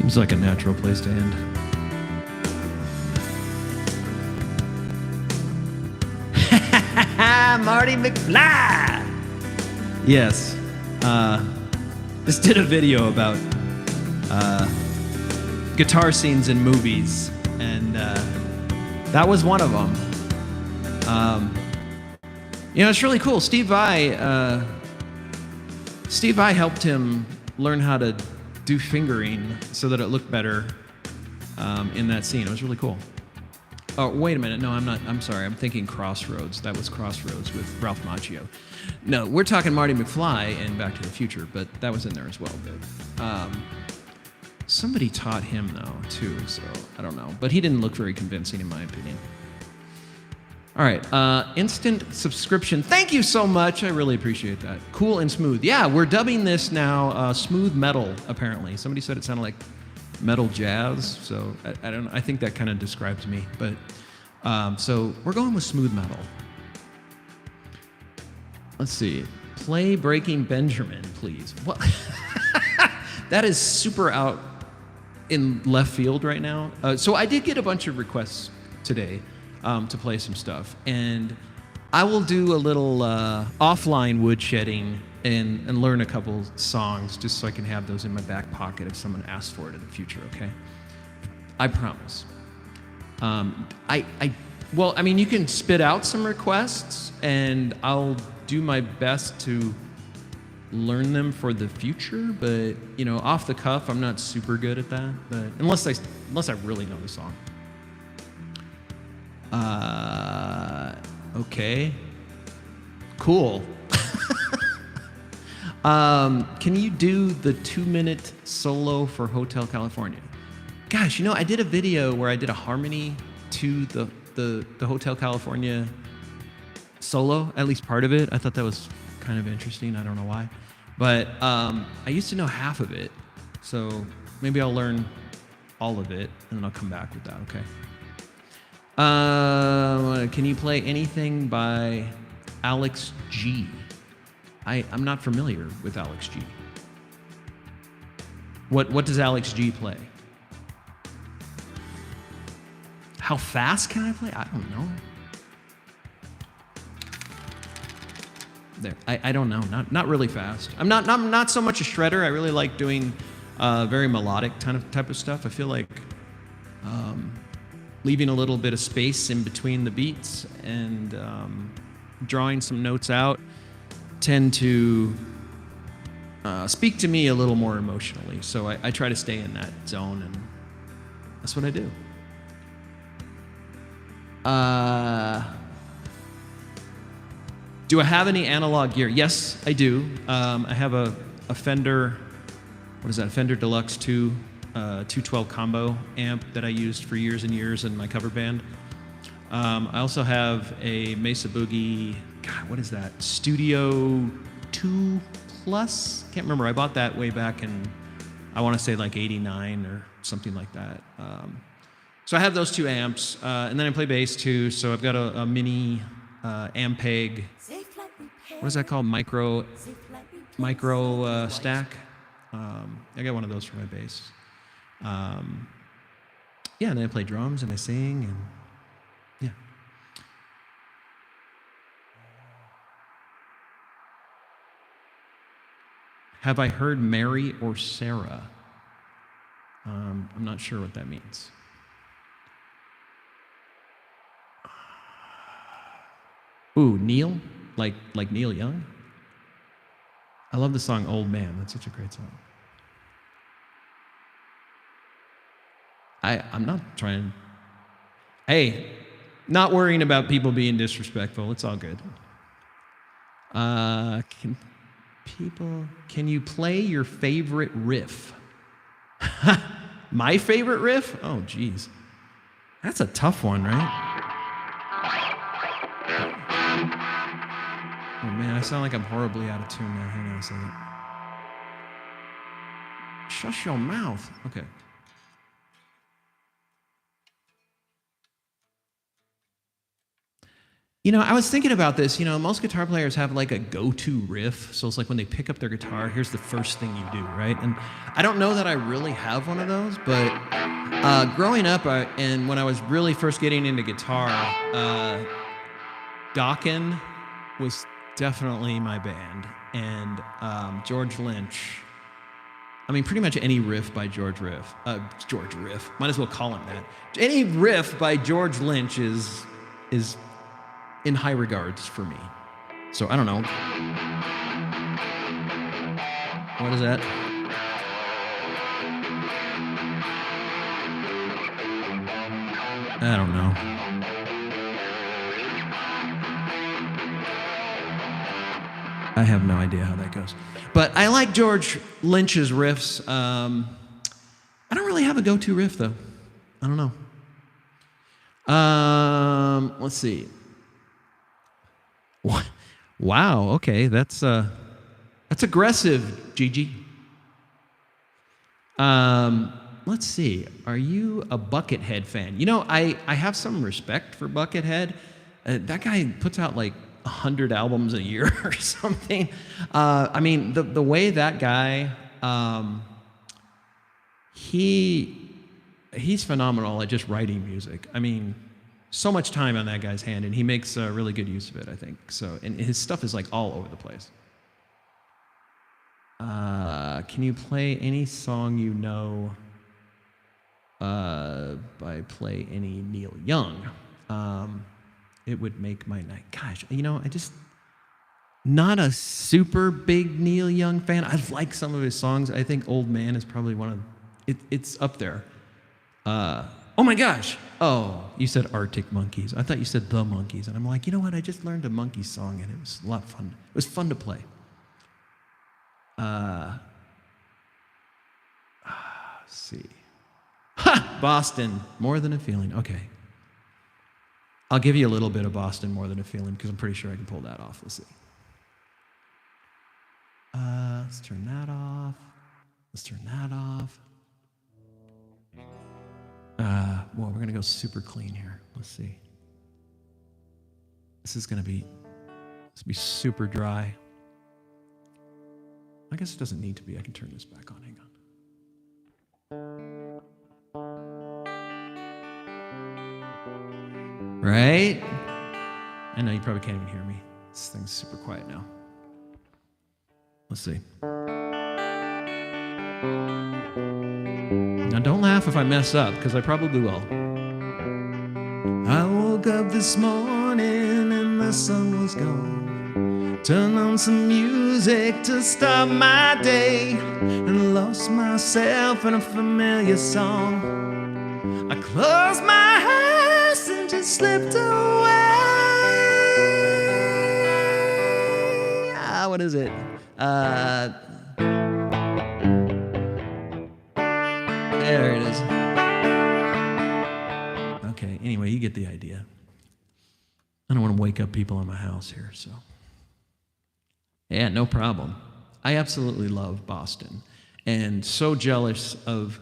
Seems like a natural place to end. Marty McFly! Yes. Just did a video about guitar scenes in movies, and that was one of them. It's really cool. Steve Vai helped him learn how to do fingering so that it looked better in that scene. It was really cool. Oh, wait a minute. No, I'm not. I'm sorry. I'm thinking Crossroads. That was Crossroads with Ralph Macchio. No, we're talking Marty McFly and Back to the Future, but that was in there as well. But somebody taught him, though, too, so I don't know. But he didn't look very convincing, in my opinion. All right. Instant subscription. Thank you so much. I really appreciate that. Cool and smooth. Yeah, we're dubbing this now smooth metal, apparently. Somebody said it sounded like metal jazz, so I don't know. I think that kind of describes me, but so we're going with smooth metal. Let's see. Play Breaking Benjamin, please. What? That is super out in left field right now. So I did get a bunch of requests today to play some stuff, and I will do a little offline woodshedding and learn a couple songs just so I can have those in my back pocket if someone asks for it in the future, okay? I promise. Well, I mean, you can spit out some requests, and I'll do my best to learn them for the future, but, off the cuff, I'm not super good at that, but unless I really know the song. Okay. Cool. Can you do the 2-minute solo for Hotel California? Gosh, I did a video where I did a harmony to the Hotel California solo, at least part of it. I thought that was kind of interesting. I don't know why. But I used to know half of it, so maybe I'll learn all of it, and then I'll come back with that, okay? Can you play anything by Alex G? I'm not familiar with Alex G. What does Alex G play? How fast can I play? I don't know. There, I don't know. Not really fast. I'm not so much a shredder. I really like doing very melodic type of stuff. I feel like leaving a little bit of space in between the beats and drawing some notes out tend to speak to me a little more emotionally. So I try to stay in that zone, and that's what I do. Do I have any analog gear? Yes, I do. I have a Fender, what is that? Fender Deluxe 2 212 combo amp that I used for years and years in my cover band. I also have a Mesa Boogie, God, what is that? Studio 2 Plus? Can't remember. I bought that way back in, I want to say like 89 or something like that. So I have those two amps, and then I play bass too. So I've got a mini Ampeg. What is that called? Micro stack. I got one of those for my bass. Yeah, and then I play drums and I sing, and yeah. Have I heard Mary or Sarah? I'm not sure what that means. Ooh, Neil? Like Neil Young? I love the song Old Man. That's such a great song. I'm not trying. Hey, not worrying about people being disrespectful. It's all good. Can you play your favorite riff? My favorite riff? Oh, geez. That's a tough one, right? Oh, man, I sound like I'm horribly out of tune now. Hang on a second. Shush your mouth. Okay. I was thinking about this. Most guitar players have like a go-to riff. So it's like when they pick up their guitar, here's the first thing you do, right? And I don't know that I really have one of those, but growing up and when I was really first getting into guitar, Dokken was definitely my band. And George Lynch. I mean, pretty much any riff by George Riff. Might as well call him that. Any riff by George Lynch is in high regards for me. So I don't know. What is that? I don't know. I have no idea how that goes. But I like George Lynch's riffs. I don't really have a go-to riff, though. I don't know. Let's see. Wow, okay, that's aggressive, Gigi. Let's see. Are you a Buckethead fan? I have some respect for Buckethead. That guy puts out like 100 albums a year or something. I mean, the way that guy, he's phenomenal at just writing music. I mean, so much time on that guy's hand, and he makes really good use of it, I think. So, and his stuff is like all over the place. Can you play any song you know by play any Neil Young? It would make my night. Gosh, I just not a super big Neil Young fan. I like some of his songs. I think Old Man is probably one of it's up there. Oh my gosh. Oh, you said Arctic Monkeys. I thought you said The Monkeys. And I'm like, you know what? I just learned a Monkeys song and it was a lot of fun. It was fun to play. Let's see. Ha! Boston, More Than a Feeling. Okay. I'll give you a little bit of Boston, More Than a Feeling, because I'm pretty sure I can pull that off. Let's see. Let's turn that off. Let's turn that off. Well, we're going to go super clean here. Let's see. This is going to be super dry. I guess it doesn't need to be. I can turn this back on. Hang on. Right? I know you probably can't even hear me. This thing's super quiet now. Let's see. Now don't laugh if I mess up, because I probably will. I woke up this morning and the sun was gone. Turned on some music to start my day and lost myself in a familiar song. I closed my eyes and just slipped away. What is it? There it is. Okay, anyway, you get the idea. I don't want to wake up people in my house here, so. Yeah, no problem. I absolutely love Boston, and so jealous of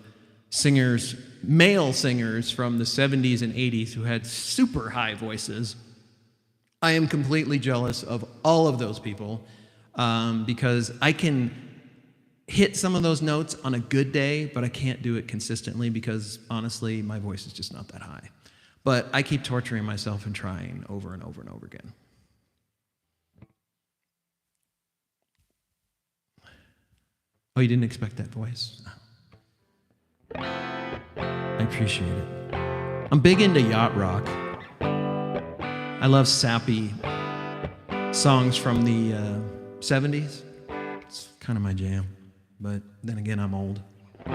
singers, male singers from the 70s and 80s who had super high voices. I am completely jealous of all of those people because I can hit some of those notes on a good day, but I can't do it consistently because, honestly, my voice is just not that high. But I keep torturing myself and trying over and over and over again. Oh, you didn't expect that voice? I appreciate it. I'm big into yacht rock. I love sappy songs from the 70s. It's kind of my jam. But then again, I'm old. Oh,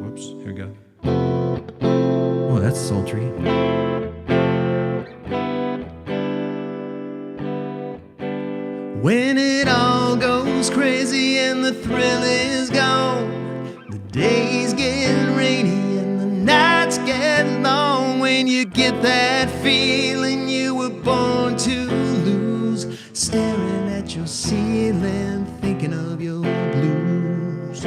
whoops. Here we go. Oh, that's sultry. When it all goes crazy and the thrill is gone, the days get rainy and the nights get long. When you get that feeling you were born to lose, staring at your ceiling, thinking of your blues.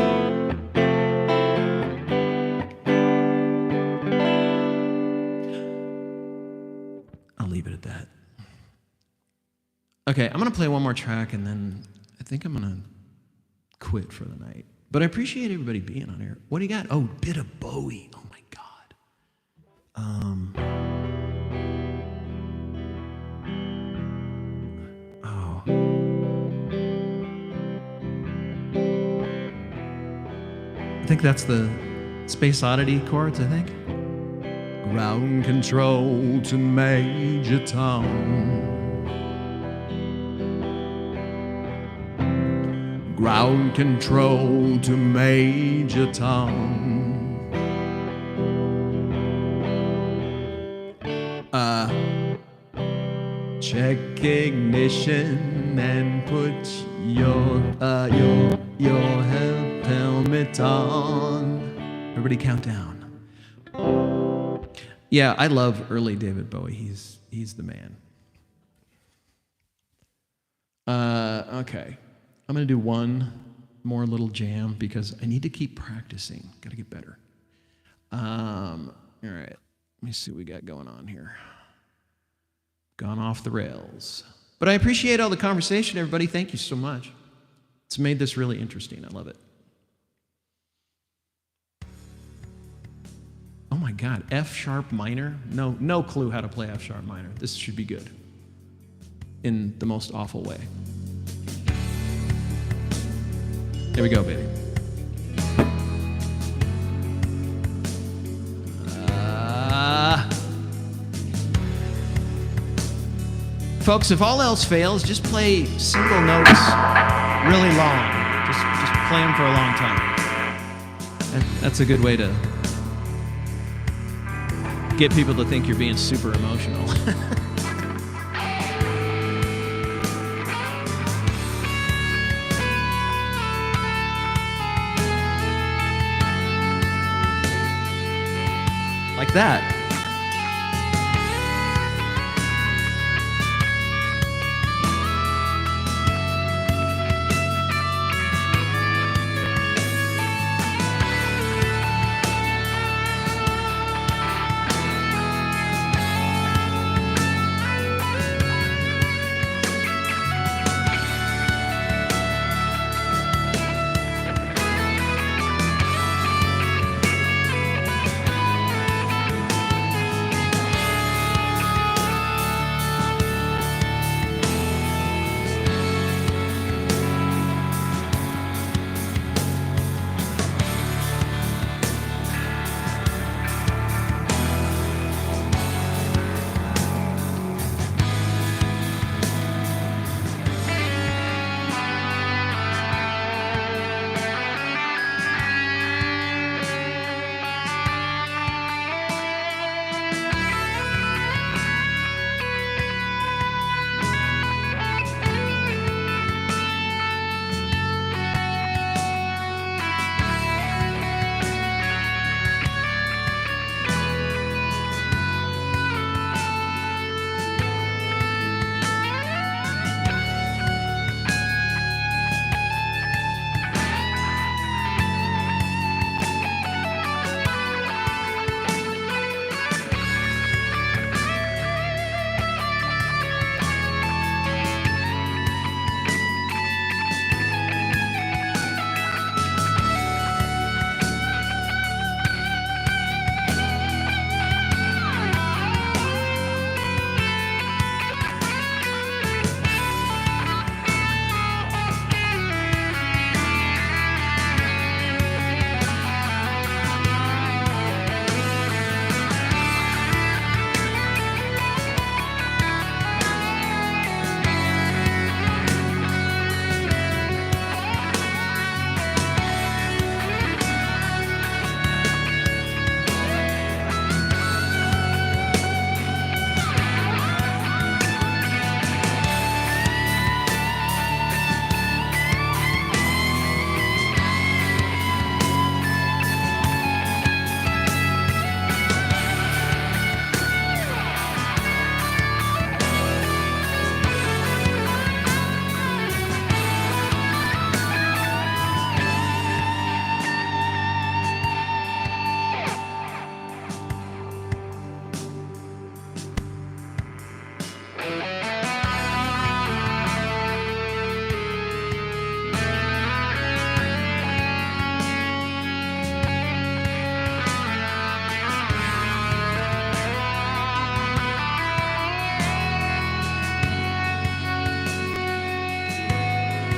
Okay, I'm gonna play one more track and then I think I'm gonna quit for the night. But I appreciate everybody being on here. What do you got? Oh, bit of Bowie. Oh my God. I think that's the Space Oddity chords, I think. Ground control to Major Tom. Ground control to Major Tom. Check ignition and put your helmet on. Everybody count down. Yeah, I love early David Bowie. He's the man. Okay. I'm going to do one more little jam because I need to keep practicing. Got to get better. All right. Let me see what we got going on here. Gone off the rails. But I appreciate all the conversation, everybody. Thank you so much. It's made this really interesting. I love it. Oh my God, F sharp minor? No clue how to play F sharp minor. This should be good. In the most awful way. Here we go, baby. Folks, if all else fails, just play single notes really long. Just play them for a long time. That's a good way to get people to think you're being super emotional. Like that.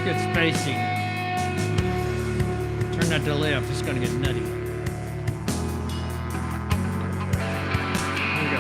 Good spacing. Turn that delay up, it's gonna get nutty. Here we go.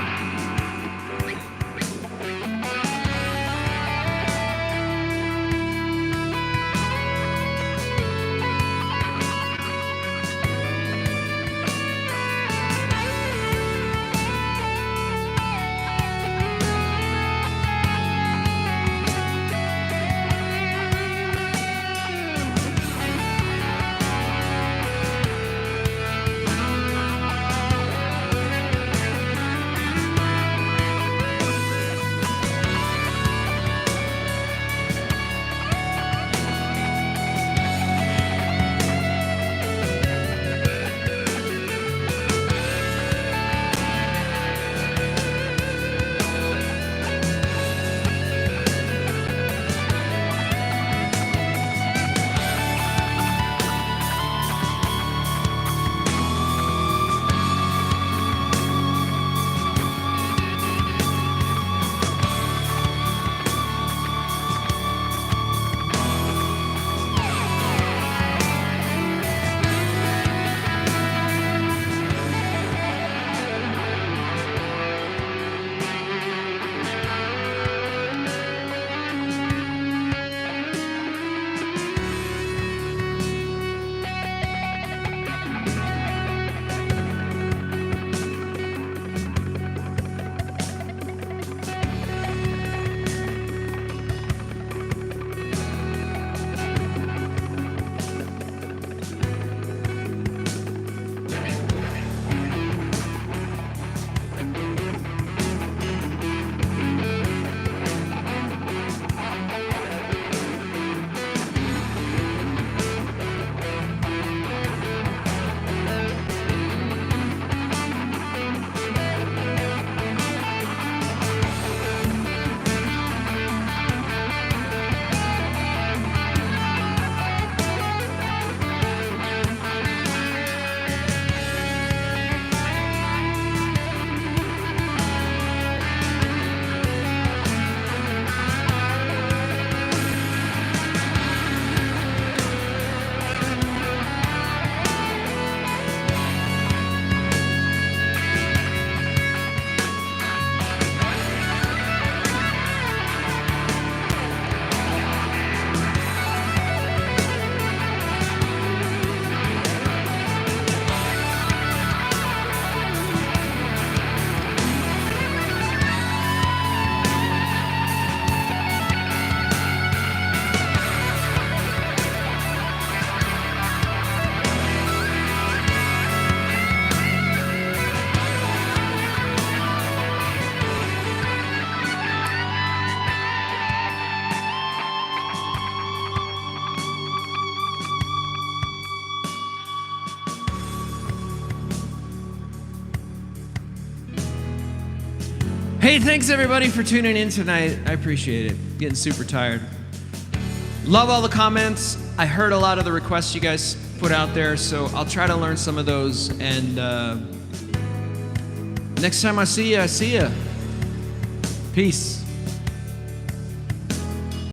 Hey, thanks everybody for tuning in tonight. I appreciate it. Getting super tired. Love all the comments. I heard a lot of the requests you guys put out there, so I'll try to learn some of those. And next time I see you, Peace.